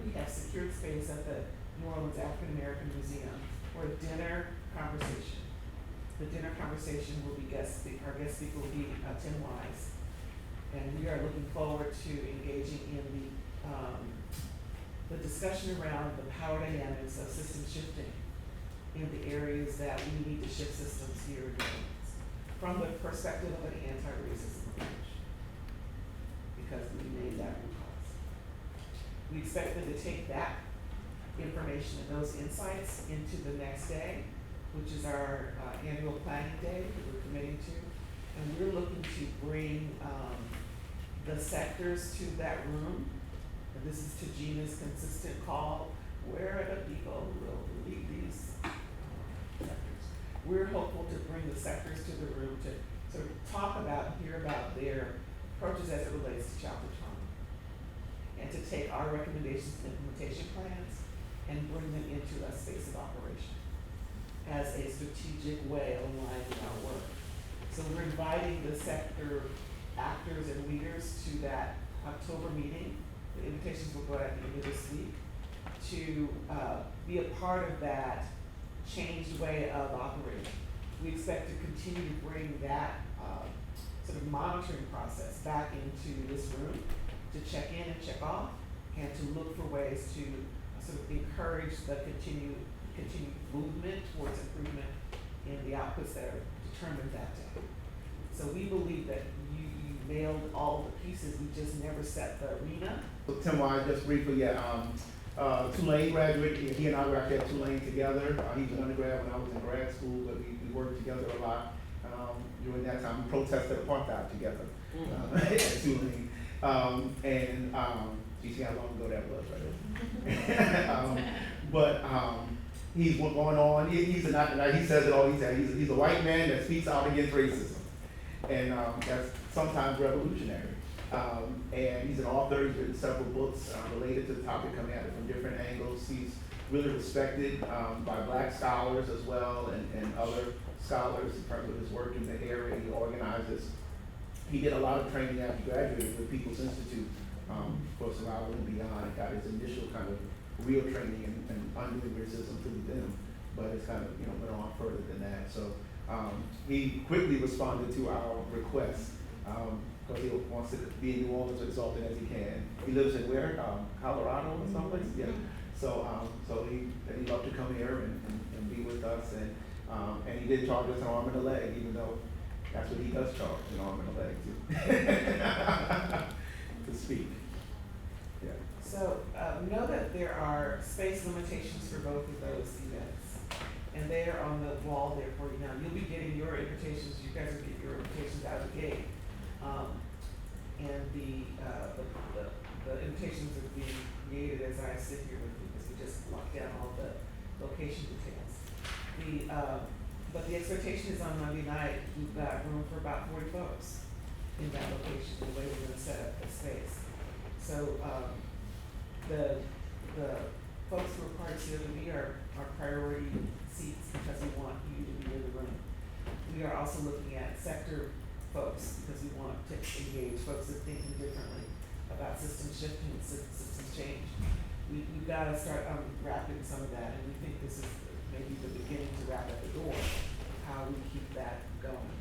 we have secured space at the New Orleans African American Museum for a dinner conversation. The dinner conversation will be our guest speaker will be Tim Wise. And we are looking forward to engaging in the discussion around the power dynamics of system shifting in the areas that we need to shift systems here in New Orleans from the perspective of an anti-racism approach, because we made that root cause. We expect them to take that information and those insights into the next day, which is our annual planning day that we're committing to. And we're looking to bring the sectors to that room. And this is to Gina's consistent call, where are the people who will lead these sectors? We're hopeful to bring the sectors to the room to sort of talk about and hear about their approaches as it relates to childhood trauma. And to take our recommendations and implementation plans and bring them into a space of operation as a strategic way of aligning our work. So we're inviting the sector actors and leaders to that October meeting. The invitations will go out at the end of this week to be a part of that changed way of operating. We expect to continue to bring that sort of monitoring process back into this room to check in and check off, and to look for ways to sort of encourage the continued movement towards improvement in the outputs that are determined that day. So we believe that you nailed all the pieces, we just never set the arena. So Tim Wise, just briefly, Tulane graduate. He and I were actually at Tulane together. He was an undergrad when I was in grad school, but we worked together a lot. During that time, we protested apartheid together at Tulane. You see how long ago that was, right? He's going on. He says it all. He's a white man that speaks out against racism, and that's sometimes revolutionary. And he's an author. He's written several books related to the topic, coming at it from different angles. He's really respected by Black scholars as well, and other scholars in terms of his work in the area. He organizes. He did a lot of training after he graduated with People's Institute for Survival and Beyond. He got his initial kind of real training in undoing racism through them, but it's kind of went on further than that. So he quickly responded to our request because he wants to be in New Orleans as often as he can. He lives in where? Colorado or someplace? Yeah. So he'd love to come here and be with us, and he did charge us an arm and a leg, even though that's what he does charge, an arm and a leg to speak. Yeah. So know that there are space limitations for both of those events. you'll be getting your invitations, you guys will get your invitations out of the gate. And the invitations are being created as I sit here with you, because we just locked down all the location details. But the expectation is on Monday night, we've got room for about 40 folks in that location, the way we're gonna set up the space. So, the folks who are part of CWB are priority seats, because we want you to be in the room. We are also looking at sector folks, because we want to engage folks that are thinking differently about system shifting, system change. We've gotta start unwrapping some of that, and we think this is maybe the beginning to wrap at the door, how we keep that going.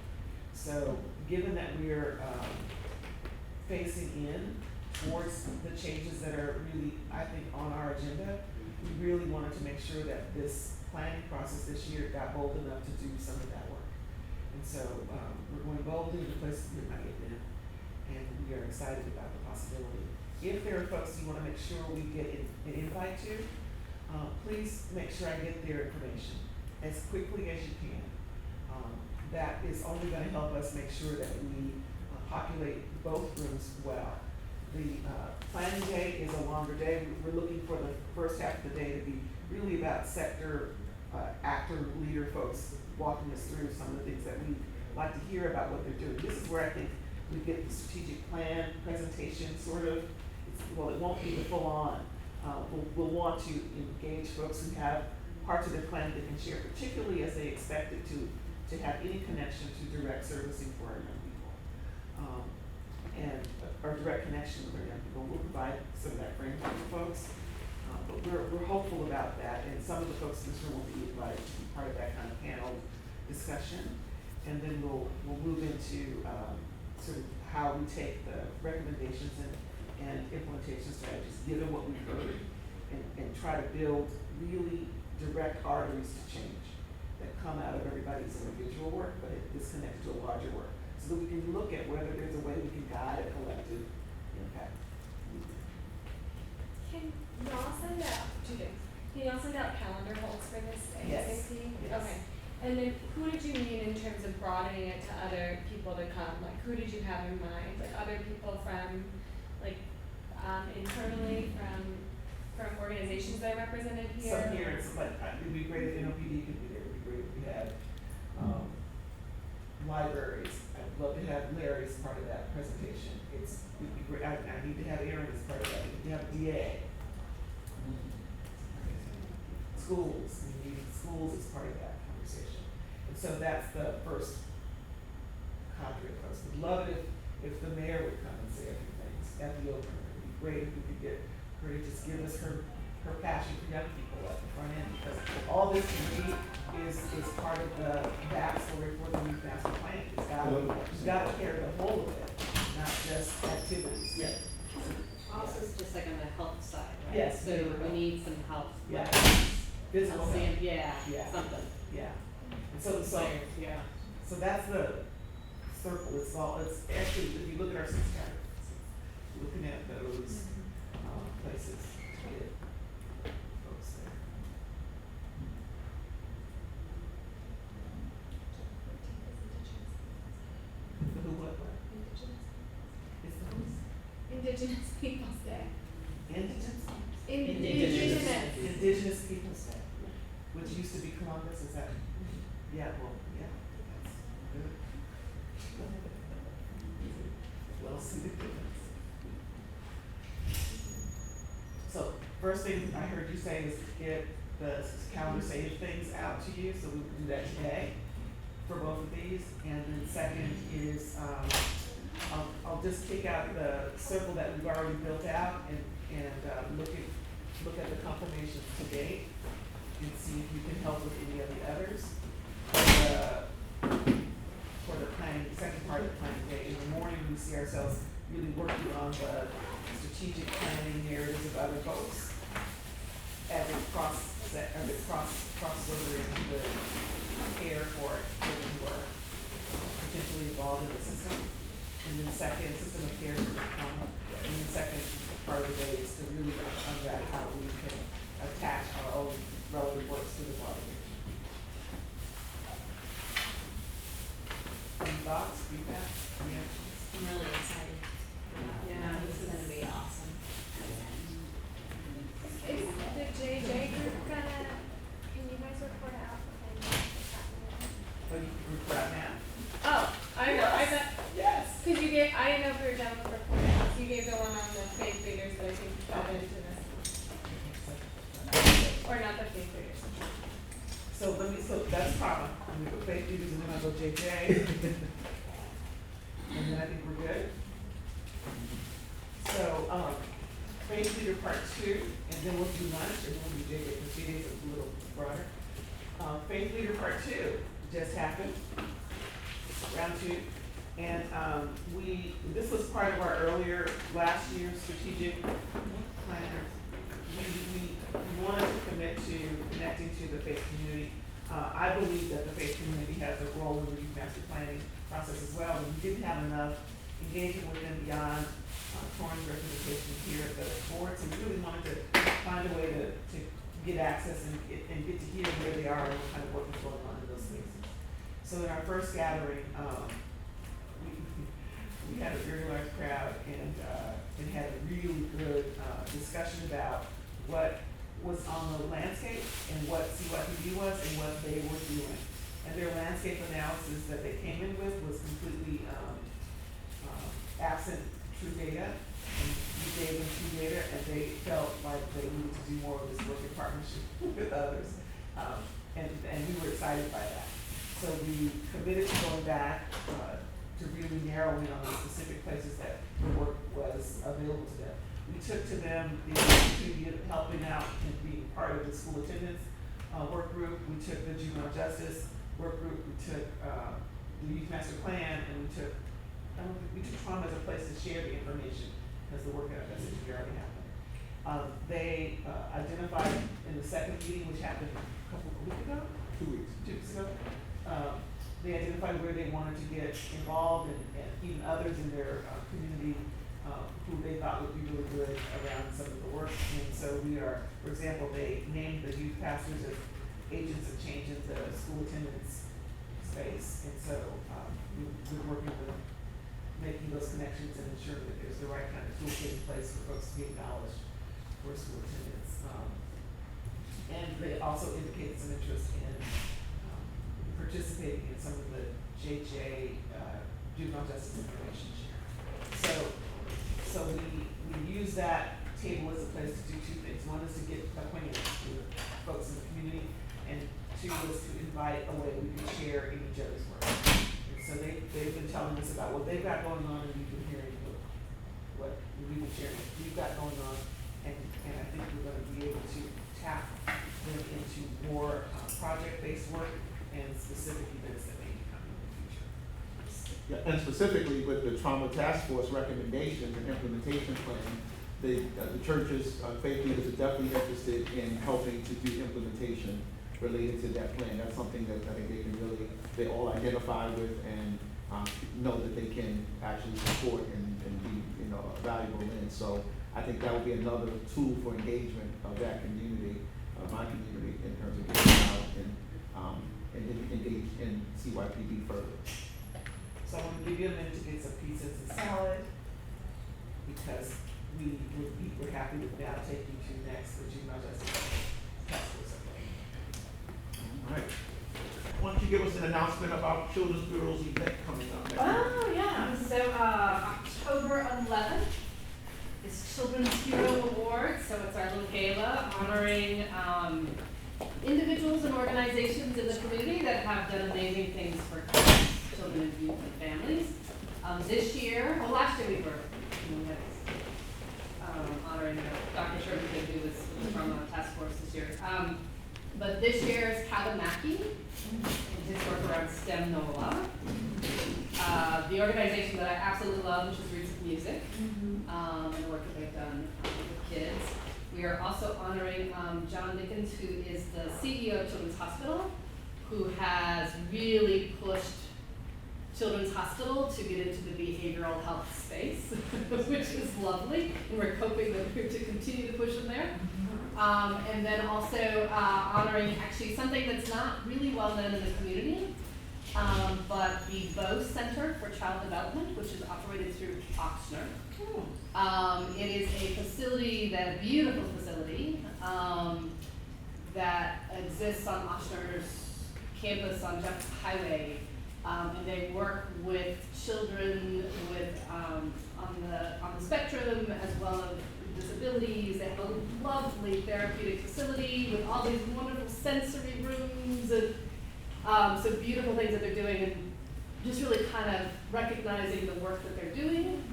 So, given that we're, facing in towards the changes that are really, I think, on our agenda, we really wanted to make sure that this planning process this year got bold enough to do some of that work. And so, we're going boldly into places we're not getting in, and we are excited about the possibility. If there are folks you wanna make sure we get an invite to, please make sure I get their information as quickly as you can. That is only gonna help us make sure that we populate both rooms well. The planning day is a longer day. We're looking for the first half of the day to be really about sector, actor, leader folks walking us through some of the things that we like to hear about what they're doing. This is where I think we get the strategic plan presentation sort of. Well, it won't be the full on. We'll want to engage folks who have parts of their plan they can share, particularly as they expect it to have any connection to direct servicing for our young people. Or direct connection with our young people. We'll provide some of that framework for folks. But we're hopeful about that, and some of the folks in this room will be invited to be part of that kind of panel discussion. And then we'll move into sort of how we take the recommendations and implementation strategies, given what we've heard, and try to build really direct arteries to change that come out of everybody's individual work, but it is connected to a larger work, so that we can look at whether there's a way we can guide a collective impact. Can y'all send out, can y'all send out calendar holds for this Yes. ASAP? Yes. Okay. And then who did you mean in terms of broadening it to other people to come? Like, who did you have in mind? Like, other people from, like, internally, from organizations that are represented here? Some here, and some, like, it'd be great if NOPD could be there, it'd be great if we had, libraries. I'd love to have Larry as part of that presentation. It'd be great, I need to have Aaron as part of that, we need to have DA. Schools, we need schools as part of that conversation. And so that's the first cadre of us. We'd love it if the mayor would come and say a few things at the opener. It'd be great if we could get her to just give us her passion for young people at the front end, because all this to me is part of the backstory for the youth master plan. It's gotta carry the whole of it, not just activities. Yeah. Also, it's just like on the health side, right? Yes, So there we go. we need some help. Yeah. Like, Physical I'll see health. it, yeah, Yeah. something. Yeah. And so, Yeah. so that's the circle. It's actually, if you look at our 6 categories, looking at those, places to get folks there. The who, what? It's the who's? Indigenous Peoples' Day. Indigenous? Indigenous Peoples' Day, which used to be Columbus, is that? Yeah, well, yeah, that's good. Well, see the difference. So, first thing I heard you say is get the calendar saved things out to you, so we will do that today for both of these. And then second is, I'll just take out the circle that we've already built out and look at the confirmations to date and see if you can help with any of the others. For the planning, second part of the planning day, in the morning, we see ourselves really working on the strategic planning narratives of other folks as it crosses over into the care for children who are potentially involved in the system. And then second, system of care for the trauma. And then second part of the day is to really unwrap how we can attach our own relevant works to the broader picture. thoughts, feedback, reactions? I'm really excited. Yeah, This is gonna be awesome. Is the JJ group gonna, can you guys report out and what's happening? What do you report out now? Oh, I know, I bet, Yes. cause you gave, I didn't know if we were done with reporting outs, you gave the one on the faith leaders, but I think you got into this one. Or not the faith leaders. So that's proper. I'm gonna put faith leaders and then I'll go JJ. And then I think we're good. So, faith leader part 2, and then we'll do lunch, and then we'll do JJ, because JJ is a little broader. Faith leader part 2 just happened, round 2. And, this was part of our earlier, last year's strategic plan. We wanted to commit to connecting to the faith community. I believe that the faith community has a role in the youth master planning process as well, and we didn't have enough engagement with them beyond Torrance representation here at the board, so we really wanted to find a way to get access and get to hear where they are and what kind of work is going on in those spaces. So in our first gathering, we had a very large crowd and had a really good discussion about what was on the landscape and what CYPB was and what they were doing. And their landscape analysis that they came in with was completely absent true data. And we gave them true data and they felt like they needed to do more of this work in partnership with others. And we were excited by that. So we committed to going back to really narrow in on the specific places that the work was available to them. We took to them the opportunity of helping out and being part of the school attendance work group. We took the juvenile justice work group. We took the youth master plan, and we took trauma as a place to share the information because the work at SHG already happened. They identified in the second meeting, which happened a couple of weeks ago. 2 weeks. 2 weeks ago. They identified where they wanted to get involved and even others in their community who they thought would be really good around some of the work. And so we are, for example, they named the youth pastors as agents of change in the school attendance space. And so we're working with making those connections and ensuring that there's the right kind of toolkit in place for folks to be acknowledged for school attendance. And they also indicated some interest in participating in some of the JJ juvenile justice information share. So we use that table as a place to do 2 things. One is to get acquainted with folks in the community, and 2 is to invite a way we can share in each other's work. And so they've been telling us about what they've got going on, and we've been hearing what we've been sharing, what we've got going on, and I think we're gonna be able to tap them into more project-based work and specific events that may be coming in the future. Yeah, and specifically with the trauma task force recommendations and implementation plan, the churches, faith leaders are definitely interested in helping to do implementation related to that plan. That's something that I think they all identify with and know that they can actually support and be, valuable in. So I think that would be another tool for engagement of that community, my community, in terms of getting out and engage in CYPB further. So I'm gonna give you a minute to get some pizzas and salad, because we're happy to now take you to next, the juvenile justice task force. All right. Why don't you give us an announcement about Children's Bureau's event coming up next week? Oh, yeah, so, October 11th is Children's Hero Awards, so it's our little gala honoring, individuals and organizations in the community that have done amazing things for children and youth and families. This year, last year we were, honoring Dr. Sherman, who was from the task force this year. But this year is Kalamaki and his work around STEM NOLA. The organization that I absolutely love, which is Roots of Music, and the work that they've done with kids. We are also honoring John Dickens, who is the CEO of Children's Hospital, who has really pushed Children's Hospital to get into the behavioral health space, which is lovely, and we're hoping that we're to continue to push them there. And then also honoring actually something that's not really well known in the community, but the Bow Center for Child Development, which is operated through Oxnard. It is a facility, a beautiful facility, that exists on Oxnard's campus on Jefferson Highway. And they work with children with, on the spectrum as well as disabilities. They have a lovely therapeutic facility with all these wonderful sensory rooms and some beautiful things that they're doing, and just really kind of recognizing the work that they're doing,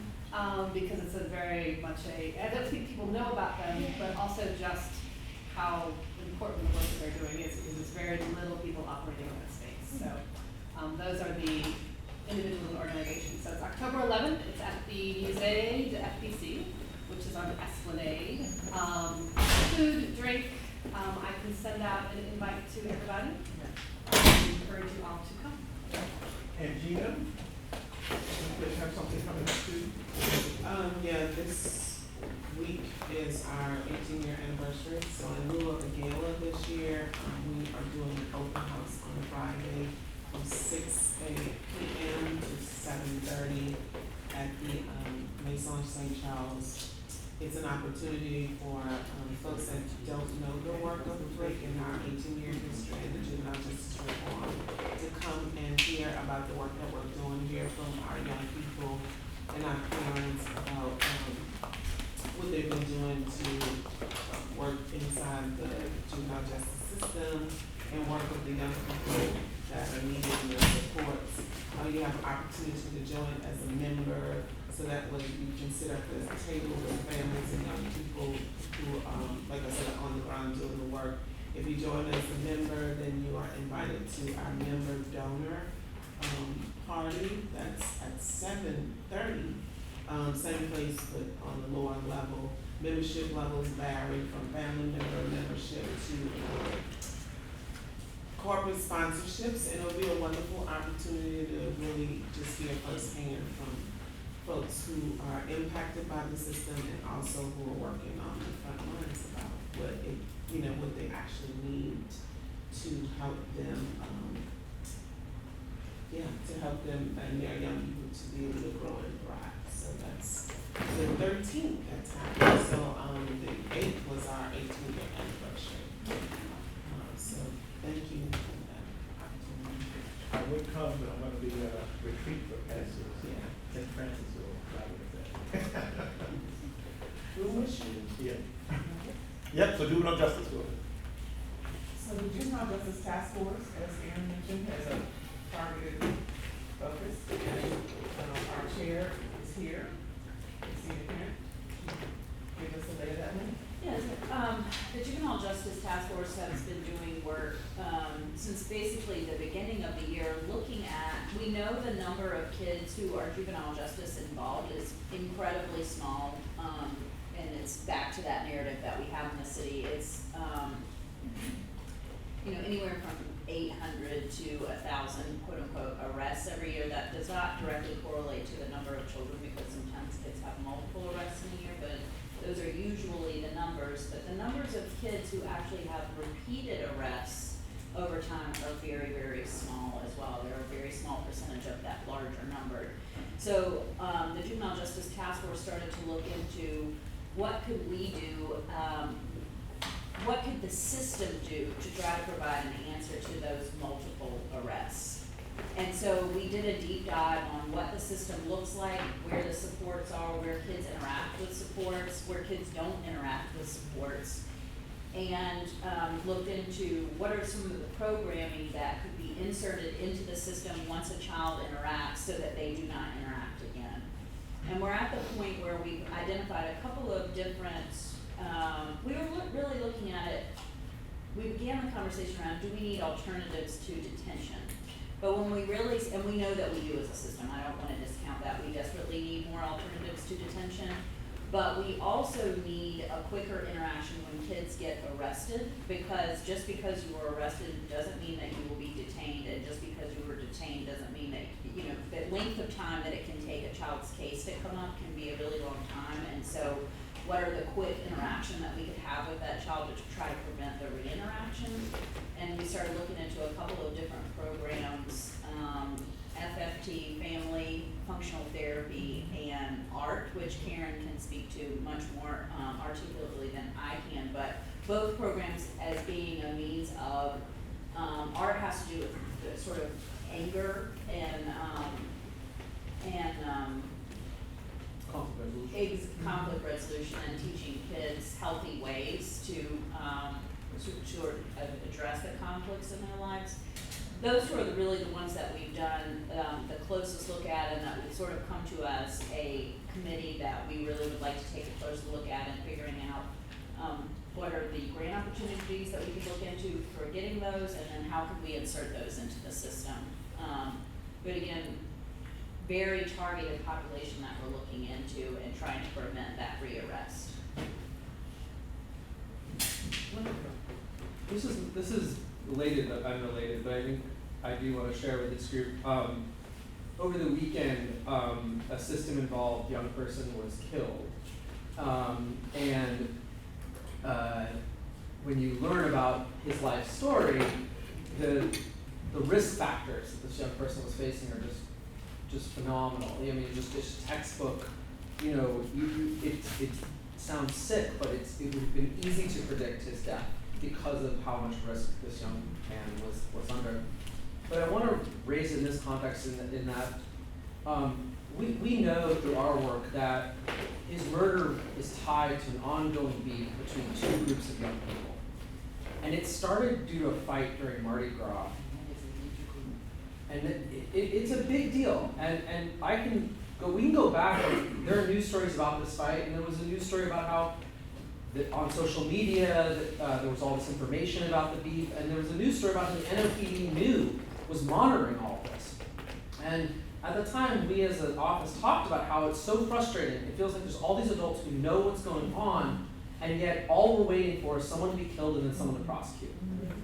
because it's a very much I don't think people know about them, but also just how important the work that they're doing is, because it's very little people operating in that space. So those are the individuals and organizations. So it's October 11th. It's at the Musée de FPC, which is on Esplanade. Food, drink. I can send out an invite to everybody. I encourage you all to come. And Gina, you have something coming up too? Yeah, this week is our 18-year anniversary, so in lieu of the gala this year, we are doing an open house on Friday from 6 p.m. to 7:30 at the Maison St. Charles. It's an opportunity for folks that don't know the work of the FLIC in our 18-year history and the juvenile justice reform to come and hear about the work that we're doing, hear from our young people and our parents about what they've been doing to work inside the juvenile justice system and work with the young people that are needing the supports. You have an opportunity to join as a member, so that way you can sit at the table with families and young people who, like I said, are on the ground doing the work. If you join as a member, then you are invited to our member donor party. That's at 7:30. Same place, but on the lower level. Membership levels vary from family member membership to corporate sponsorships, and it'll be a wonderful opportunity to really just hear firsthand from folks who are impacted by the system and also who are working on the front lines about what they actually need to help them, to help them and their young people to be able to grow and thrive. So that's the 13th that's happening. So the 8th was our 18th anniversary. So thank you for that opportunity. I would come, but I'm gonna be at a retreat for pastors. Yeah. St. Francis will travel with that. We wish you. Yeah. Yep, so juvenile justice will. So the Juvenile Justice Task Force, as Aaron mentioned, has a targeted focus, and our chair is here. You see it here? Give us a lay of that one. Yes, the Juvenile Justice Task Force has been doing work since basically the beginning of the year, looking at, we know the number of kids who are juvenile justice involved is incredibly small, and it's back to that narrative that we have in the city. It's, anywhere from 800 to 1,000 quote unquote arrests every year. That does not directly correlate to the number of children, because sometimes kids have multiple arrests in a year, but those are usually the numbers. But the numbers of kids who actually have repeated arrests over time are very, very small as well. They're a very small percentage of that larger number. So the Juvenile Justice Task Force started to look into what could we do, what could the system do to try to provide an answer to those multiple arrests. And so we did a deep dive on what the system looks like, where the supports are, where kids interact with supports, where kids don't interact with supports, and looked into what are some of the programming that could be inserted into the system once a child interacts so that they do not interact again. And we're at the point where we've identified a couple of different, we were really looking at it, we began the conversation around, do we need alternatives to detention? But when we really, and we know that we do as a system, I don't want to discount that, we desperately need more alternatives to detention, but we also need a quicker interaction when kids get arrested, because just because you were arrested doesn't mean that you will be detained, and just because you were detained doesn't mean that, the length of time that it can take a child's case to come up can be a really long time, and so what are the quick interaction that we could have with that child to try to prevent the reinteraction. And we started looking into a couple of different programs, FFT, family, functional therapy, and art, which Karen can speak to much more articulately than I can, but both programs as being a means of, art has to do with the sort of anger and conflict resolution and teaching kids healthy ways to address the conflicts in their lives. Those were really the ones that we've done the closest look at, and that we've sort of come to as a committee that we really would like to take a closer look at and figuring out what are the grant opportunities that we could look into for getting those, and then how can we insert those into the system. But again, very targeted population that we're looking into and trying to prevent that rearrest. This is related but unrelated, but I think I do want to share with this group. Over the weekend, a system-involved young person was killed, and when you learn about his life story, the risk factors that this young person was facing are just phenomenal. I mean, just textbook. You know, it sounds sick, but it would have been easy to predict his death because of how much risk this young man was under. But I want to raise in this context in that we know through our work that his murder is tied to an ongoing beef between two groups of young people. And it started due to a fight during Mardi Gras. And it's a big deal. And we can go back, there are news stories about this fight, and there was a news story about how on social media there was all this information about the beef, and there was a news story about how the NOPD was monitoring all of this. And at the time, we as an office talked about how it's so frustrating. It feels like there's all these adults who know what's going on, and yet all we're waiting for is someone to be killed and then someone to prosecute.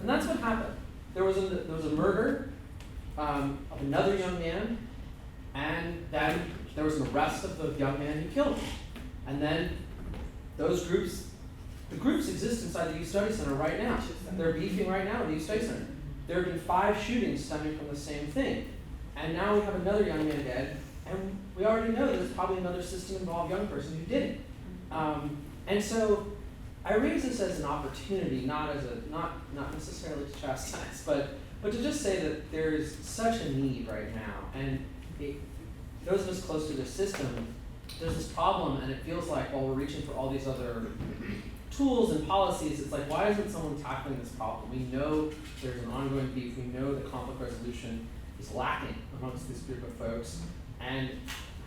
And that's what happened. There was a murder of another young man, and then there was an arrest of the young man who killed him. And then the groups exist inside the Youth Study Center right now. They're beefing right now at the Youth Study Center. There have been 5 shootings stemming from the same thing. And now we have another young man dead, and we already know there's probably another system-involved young person who did it. And so I raise this as an opportunity, not necessarily to chastise, but to just say that there is such a need right now. And those of us close to the system, there's this problem, and it feels like while we're reaching for all these other tools and policies, it's like, why isn't someone tackling this problem? We know there's an ongoing beef. We know that conflict resolution is lacking amongst this group of folks, and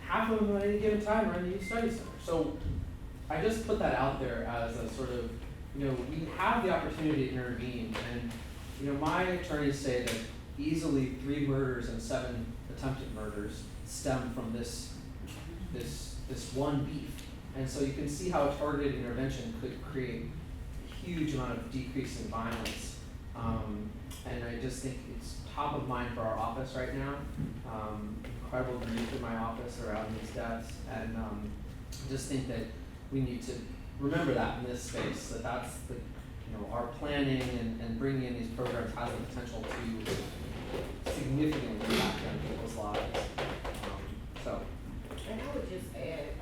half of them at any given time are in the Youth Study Center. So I just put that out there as a sort of, we have the opportunity to intervene, and my attorneys say that easily 3 murders and 7 attempted murders stem from this one beef. And so you can see how a targeted intervention could create a huge amount of decrease in violence. And I just think it's top of mind for our office right now. Incredible grief in my office around these deaths. And I just think that we need to remember that in this space, that's our planning and bringing in these programs has the potential to significantly impact young people's lives. And I would just add,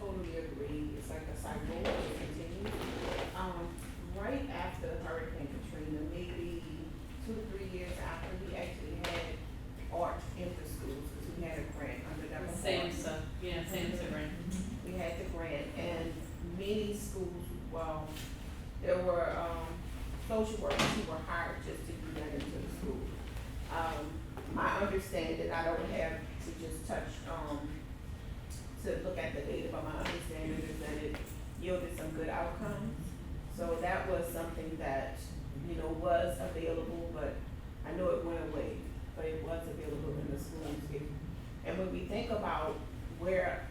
totally agree, it's like a cycle that continues. Right after Hurricane Katrina, maybe 2 to 3 years after, we actually had art in the schools, because we had a grant under that. SAMHSA grant. We had the grant, and many schools, there were social workers who were hired just to do that into the school. My understanding, I don't have to just touch, to look at the data, but my understanding is that it yielded some good outcomes. So that was something that, was available, but I know it went away, but it was available in the schools. And when we think about where,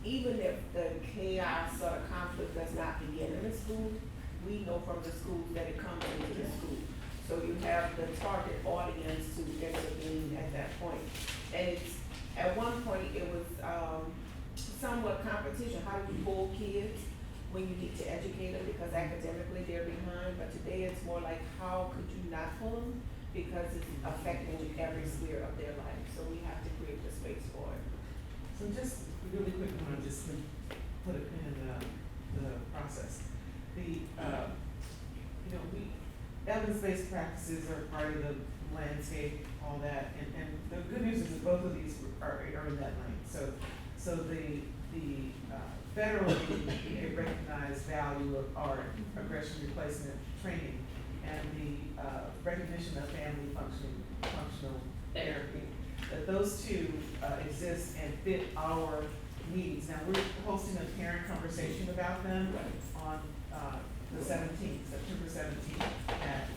even if the chaos or the conflict does not begin in the school, we know from the schools that it comes into the school. So you have the target audience to intervene at that point. And at one point it was somewhat competition. How do you pull kids? when you need to educate them, because academically they're behind, but today it's more like, how could you not pull them? Because it's affecting every sphere of their life, so we have to create the space for it. So just really quick, I want to just put it in the process. Evidence-based practices are part of the landscape, all that, and the good news is that both of these are in that lane. So the federally recognized value of art, aggression replacement training, and the recognition of family functional therapy, that those two exist and fit our needs. Now, we're hosting a parent conversation about them on the 17th, September 17th at,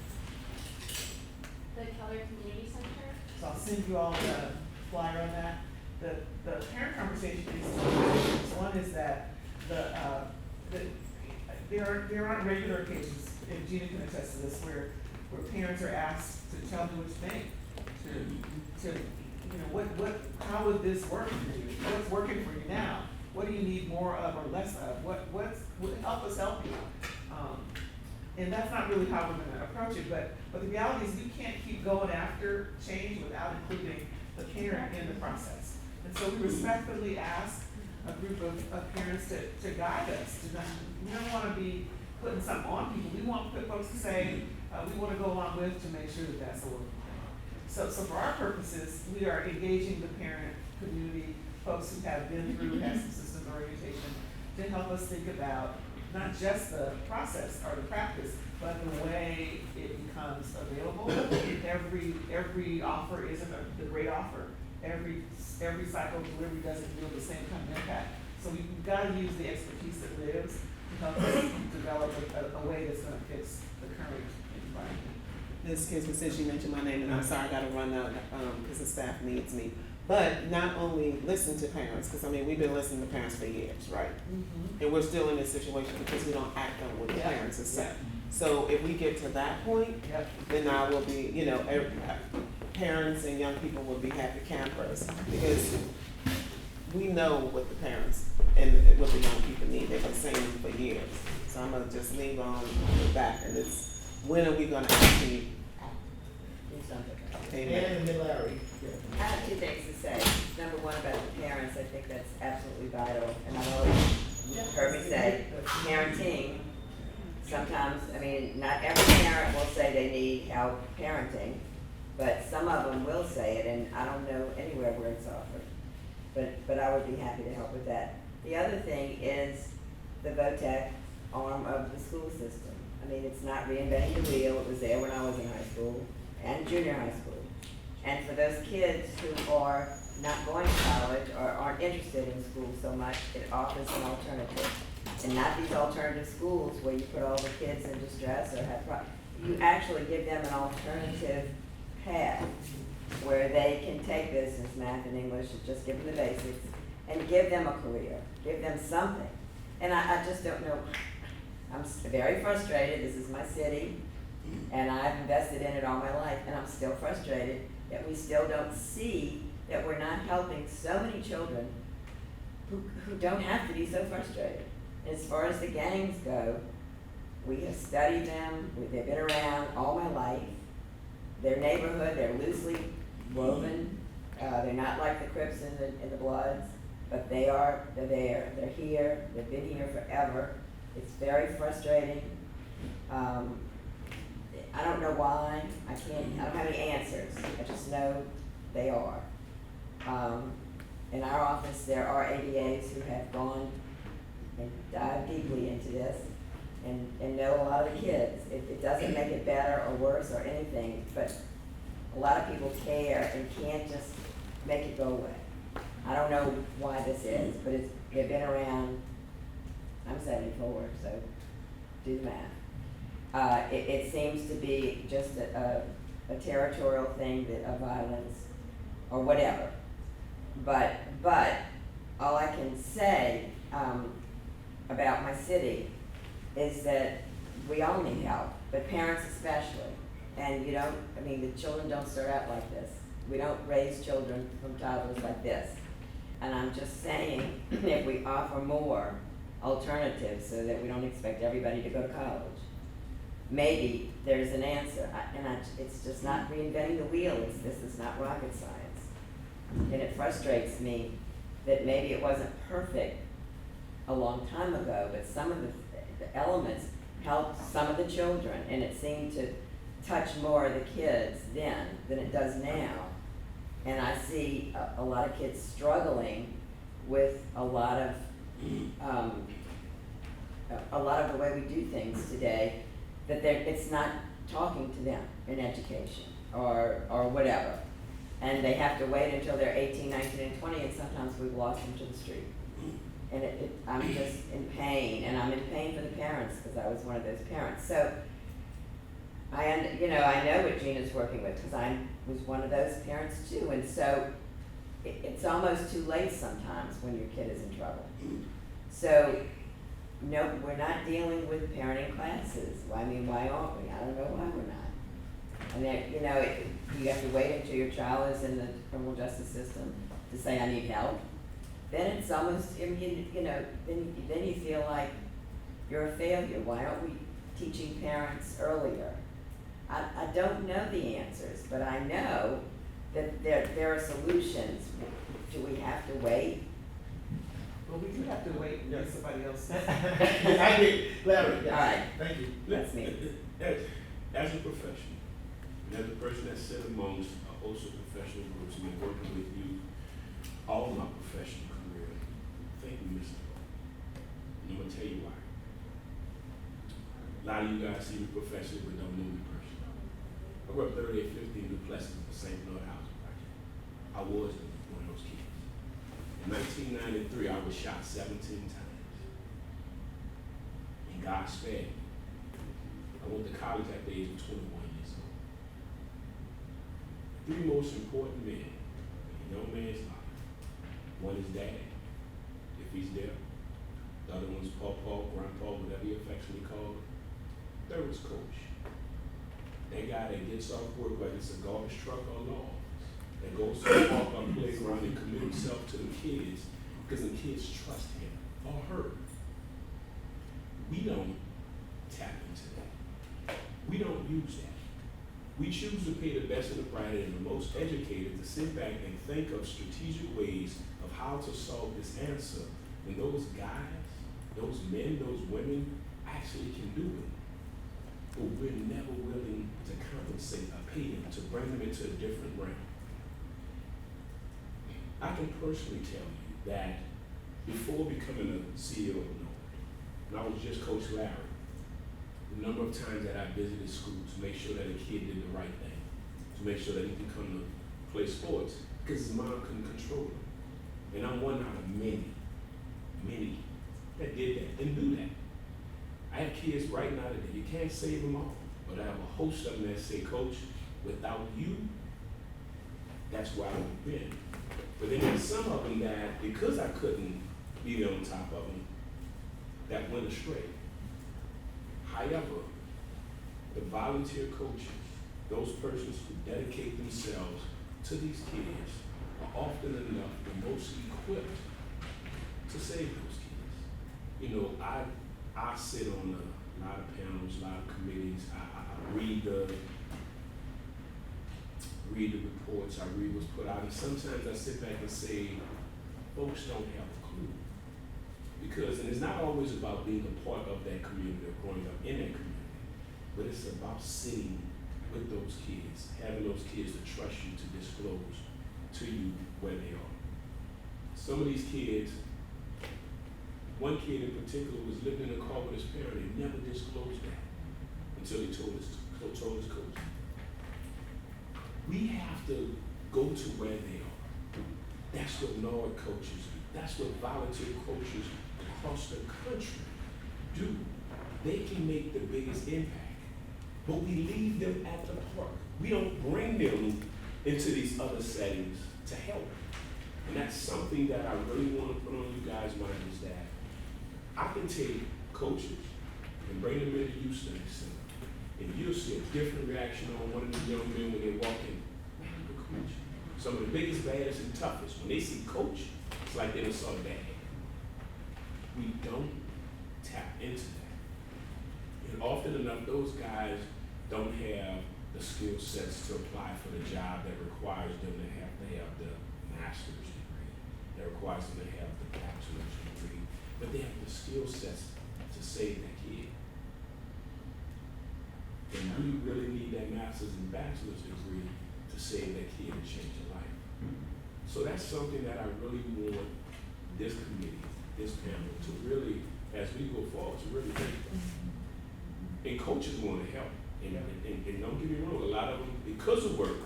The Keller Community Center? so I'll send you all the flyer on that. The parent conversation is two things. One is that there aren't regular occasions, and Gina can attest to this, where parents are asked to tell me what you think, to how would this work for you? What's working for you now? What do you need more of or less of? What help us help you? And that's not really how we're gonna approach it, but the reality is we can't keep going after change without including the parent in the process. And so we respectfully ask a group of parents to guide us. We don't wanna be putting something on people. We want folks to say, we wanna go along with to make sure that that's the work. So for our purposes, we are engaging the parent community, folks who have been through, have some systems orientation, to help us think about not just the process or the practice, but the way it becomes available. Every offer isn't the great offer. Every cycle of delivery doesn't yield the same kind of impact. So we've got to use the expertise that lives to help us develop a way that's going to fix the current environment. Excuse me, since you mentioned my name, and I'm sorry, I gotta run out, because the staff needs me. But not only listen to parents, because I mean, we've been listening to parents for years, right? Mm-hmm. And we're still in this situation because we don't act on what the Yeah. parents have said. Yeah. So if we get to that point, Yep. then I will be, parents and young people will be happy campers, because we know what the parents and what the young people need. They've been saying it for years. So I'm gonna just leave on with that, and it's, when are we gonna actually, Do something. amen. And then Larry. I have two things to say. Number one, about the parents, I think that's absolutely vital, and I've always heard me say, parenting, sometimes, I mean, not every parent will say they need help parenting, but some of them will say it, and I don't know anywhere where it's offered. But I would be happy to help with that. The other thing is the VOTEC arm of the school system. I mean, it's not reinventing the wheel, it was there when I was in high school and junior high school. And for those kids who are not going to college or aren't interested in school so much, it offers an alternative. And not these alternative schools where you put all the kids in distress or have you actually give them an alternative path where they can take business, math, and English, and just give them the basics, and give them a career, give them something. And I just don't know, I'm very frustrated, this is my city, and I've invested in it all my life, and I'm still frustrated that we still don't see that we're not helping so many children who don't have to be so frustrated. As far as the gangs go, we have studied them, they've been around all my life. Their neighborhood, they're loosely woven, they're not like the Crips in the Bloods, but they're there, they're here, they've been here forever. It's very frustrating. I don't know why, I don't have any answers, I just know they are. In our office, there are ADAs who have gone and dived deeply into this and know a lot of the kids. It doesn't make it better or worse or anything, but a lot of people care and can't just make it go away. I don't know why this is, but they've been around, I'm 74, so do the math. It seems to be just a territorial thing, of violence or whatever. But all I can say about my city is that we all need help, but parents especially. And the children don't start out like this. We don't raise children from toddlers like this. And I'm just saying, if we offer more alternatives so that we don't expect everybody to go to college. Maybe there's an answer, it's just not reinventing the wheel, this is not rocket science. And it frustrates me that maybe it wasn't perfect a long time ago, but some of the elements helped some of the children, and it seemed to touch more of the kids then than it does now. And I see a lot of kids struggling with a lot of the way we do things today, that it's not talking to them in education or whatever. And they have to wait until they're 18, 19, and 20, and sometimes we've lost them to the street. And I'm just in pain, and I'm in pain for the parents, because I was one of those parents. So, I know what Gina's working with, because I was one of those parents too, and so it's almost too late sometimes when your kid is in trouble. So, no, we're not dealing with parenting classes. Why aren't we? I don't know why we're not. And then, you have to wait until your child is in the criminal justice system to say, I need help. Then it's almost, then you feel like you're a failure. Why aren't we teaching parents earlier? I don't know the answers, but I know that there are solutions. Do we have to wait? Well, we do have to wait and let somebody else. I did, Larry, yes. All right. Thank you. That's me. As a professional, and as a person that's sit amongst a host of professional groups and been working with you all my professional career, thank you, Mr. Bo. And I'm gonna tell you why. A lot of you guys see me professionally, but don't know me personally. I worked 38, 50 in Duplessis for St. Bernard Housing Project. I was one of those kids. In 1993, I was shot 17 times. And God spared me. I went to college at the age of 21 years old. Three most important men in a young man's life. One is daddy, if he's there. The other one's pawpaw, grandpa, whatever you affectionately call it. Third was coach. That guy that gets off work like it's a garbage truck or logs, that goes to the park or playground and commit himself to the kids because the kids trust him or her. We don't tap into that. We don't use that. We choose to pay the best and the brightest and the most educated to sit back and think of strategic ways of how to solve this answer when those guys, those men, those women actually can do it. But we're never willing to compensate or pay them to bring them into a different realm. I can personally tell you that before becoming a CEO of Nord, when I was just Coach Larry, the number of times that I visited schools to make sure that a kid did the right thing, to make sure that he could come to play sports, because his mom couldn't control him. And I'm one out of many that did that and do that. I have kids right now today, you can't save them all, but I have a host of them that say, Coach, without you, that's where I would have been. But then there's some of them that, because I couldn't be there on top of them, that went astray. However, the volunteer coaches, those persons who dedicate themselves to these kids, are often enough the most equipped to save those kids. I sit on a lot of panels, a lot of committees. I read the reports, I read what's put out, and sometimes I sit back and say, folks don't have a clue. And it's not always about being a part of that community or growing up in that community, but it's about sitting with those kids, having those kids to trust you to disclose to you where they are. Some of these kids, one kid in particular was living in a car with his parent and never disclosed that until he told his coach. We have to go to where they are. That's what Nord coaches do. That's what volunteer coaches across the country do. They can make the biggest impact, but we leave them at the park. We don't bring them into these other settings to help. And that's something that I really want to put on you guys' mind, is that I can take coaches and bring them into Youth Study Center, and you'll see a different reaction on one of the young men when they walk in. Man, look at Coach. Some of the biggest, baddest, and toughest, when they see Coach, it's like they done saw Dad. We don't into that. And often enough, those guys don't have the skill sets to apply for the job that requires them to have the master's degree, that requires them to have the bachelor's degree, but they have the skill sets to save that kid. And we really need that master's and bachelor's degree to save that kid and change their life. So that's something that I really want this committee, this panel, to really, as we go forward, to really think about. And coaches want to help. And don't get me wrong, a lot of them, because of work,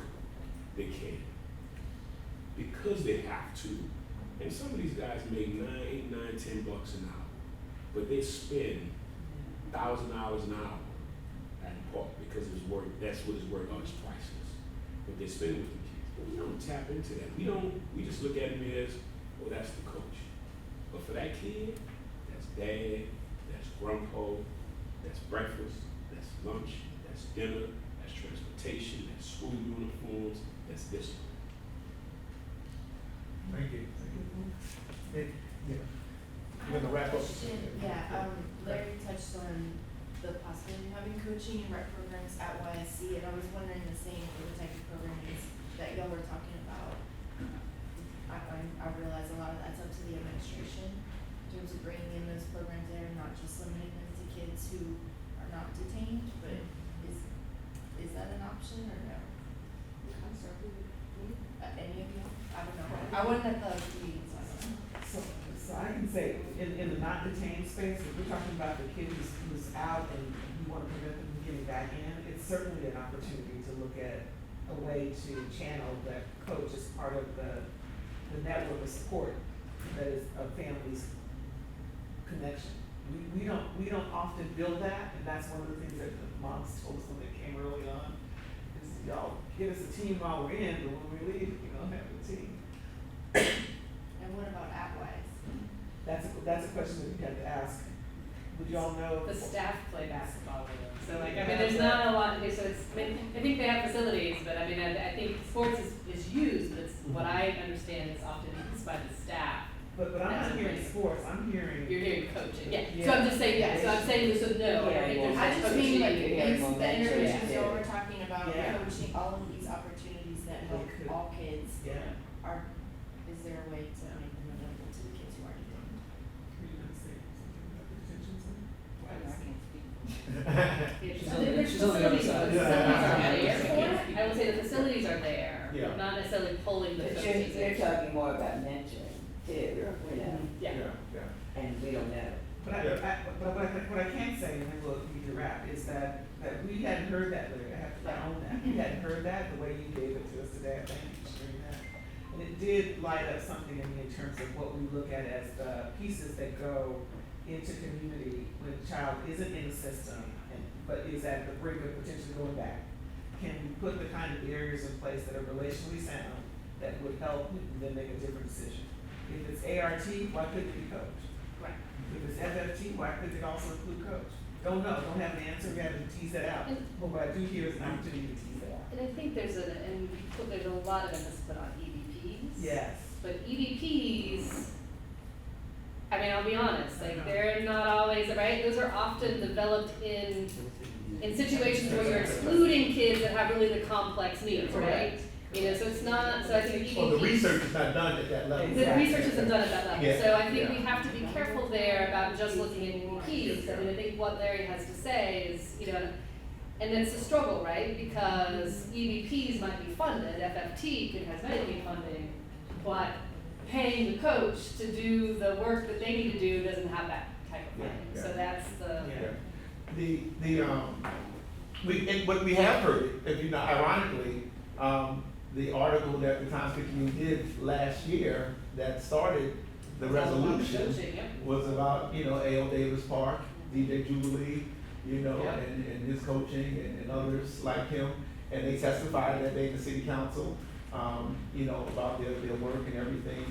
they can. Because they have to. And some of these guys make $9, $8, $9, $10 an hour. But they spend 1,000 hours an hour at the park because it's work, that's what his work on, his priceless. But they spend it with the kids. But we don't tap into that. We just look at him as, well, that's the coach. But for that kid, that's dad, that's grandpa, that's breakfast, that's lunch, that's dinner, that's transportation, that's school uniforms, that's discipline. Thank you. Yeah. We're gonna wrap up. Yeah, Larry touched on the possibility of having coaching and rec programs at YSC, and I was wondering the same for the type of programming that y'all were talking about. I realize a lot of that's up to the administration in terms of bringing in those programs there, not just limiting them to kids who are not detained, but is that an option or no? I'm sorry, Any of you? I don't know. I wasn't at the meetings, I don't know. So I can say, in the not detained space, if we're talking about the kid who's out and you wanna prevent them from getting back in, it's certainly an opportunity to look at a way to channel that coach as part of the network of support that is a family's connection. We don't often build that, and that's one of the things that the moms told us when they came early on, is y'all give us a team while we're in, but when we leave, you don't have a team. And what about at-wise? That's a question that you have to ask. Would y'all know? the staff play basketball with them. So like, Yeah. I mean, there's not a lot, okay, so it's, I think they have facilities, but I mean, I think sports is used, but it's, what I understand is often used by the staff. But I'm not hearing sports, I'm hearing. You're hearing coaching, yeah. So Yeah. I'm just saying, yeah, so I'm saying this with no, I think there's I just coaching. mean like, Yeah. in the interventions Yeah. y'all were talking about, Yeah. coaching, all of these opportunities that help They could. all kids, Yeah. is there a way to make them available to the kids who are detained? Were you gonna say something about the detention center? I can't speak. She's Yeah, on the- there's she's on the other facilities, side. the facilities are Yeah. there. I would say the facilities are there, Yeah. not necessarily pulling the But coaches in. you're talking more about mentoring too, you know, Yeah. Yeah. and we don't know. But what I can say, and then we'll need to wrap, is that we hadn't heard that, Larry, I own that, we hadn't heard that the way you gave it to us today, I thank you for sharing that. And it did light up something in me in terms of what we look at as the pieces that go into community when a child isn't in the system but is at the brink of potentially going back. Can we put the kind of barriers in place that are relationally sound that would help them make a different decision? If it's ART, why couldn't it be coach? Right. If it's FFT, why couldn't it also include coach? Don't know, don't have an answer, we have to tease that out. But what I do hear is an opportunity to tease that out. And I think there's there's a lot of emphasis put on EVPs. Yes. But EVPs, I mean, I'll be honest, like, they're not always, right? Those are often developed in situations where you're excluding kids that have really the complex needs, right? Correct. You know, so it's not, so I think EVPs. Well, the research is not done at that level. The research isn't done at that level, Yeah, so I think yeah. we have to be careful there about just looking at EVPs. I mean, I think what Larry has to say is, you know, and it's a struggle, right? Because EVPs might be funded, FFT could have many funding, but paying the coach to do the work that they need to do doesn't have that type of funding. Yeah, So yeah. that's the, What we have heard, if you know, ironically, the article that the Times-Picayune did last year that started the resolution coaching, yep. was about, you know, A.L. Davis Park, DJ Jubilee, you know, Yeah. and his coaching and others like him. And they testified that day in the city council, you know, about their work and everything.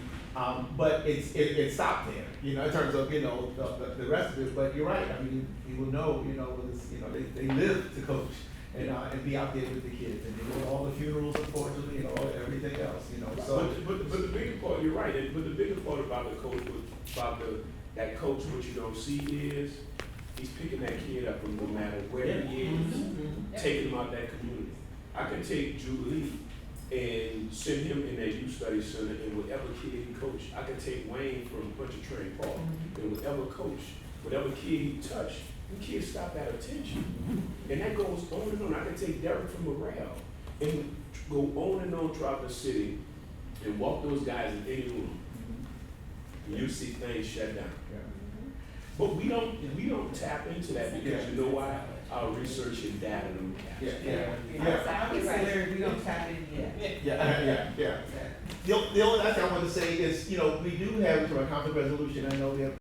But it stopped there, you know, in terms of, you know, the rest of it. But you're right, I mean, you will know, you know, you know, they live to coach and be out there with the kids. And they go to all the funerals, unfortunately, and all, everything else, you know, so. But the bigger part, you're right, but the bigger part about the coach, that coach, what you don't see is, he's picking that kid up from no matter where he is, taking him out that community. I can take Jubilee and send him in that youth study center and whatever kid he coach. I can take Wayne from Pontchartrain Park and whatever coach, whatever kid he touch, the kids stop at attention. And that goes on and on. I can take Derek from Morale and go on and on throughout the city and walk those guys in any room. You see things shut down. But we don't tap into that because you know why? Our research and data don't capture. I would say, Larry, we don't tap in yet. Yeah. The only last thing I want to say is, you know, we do have, to a conflict resolution, I know we have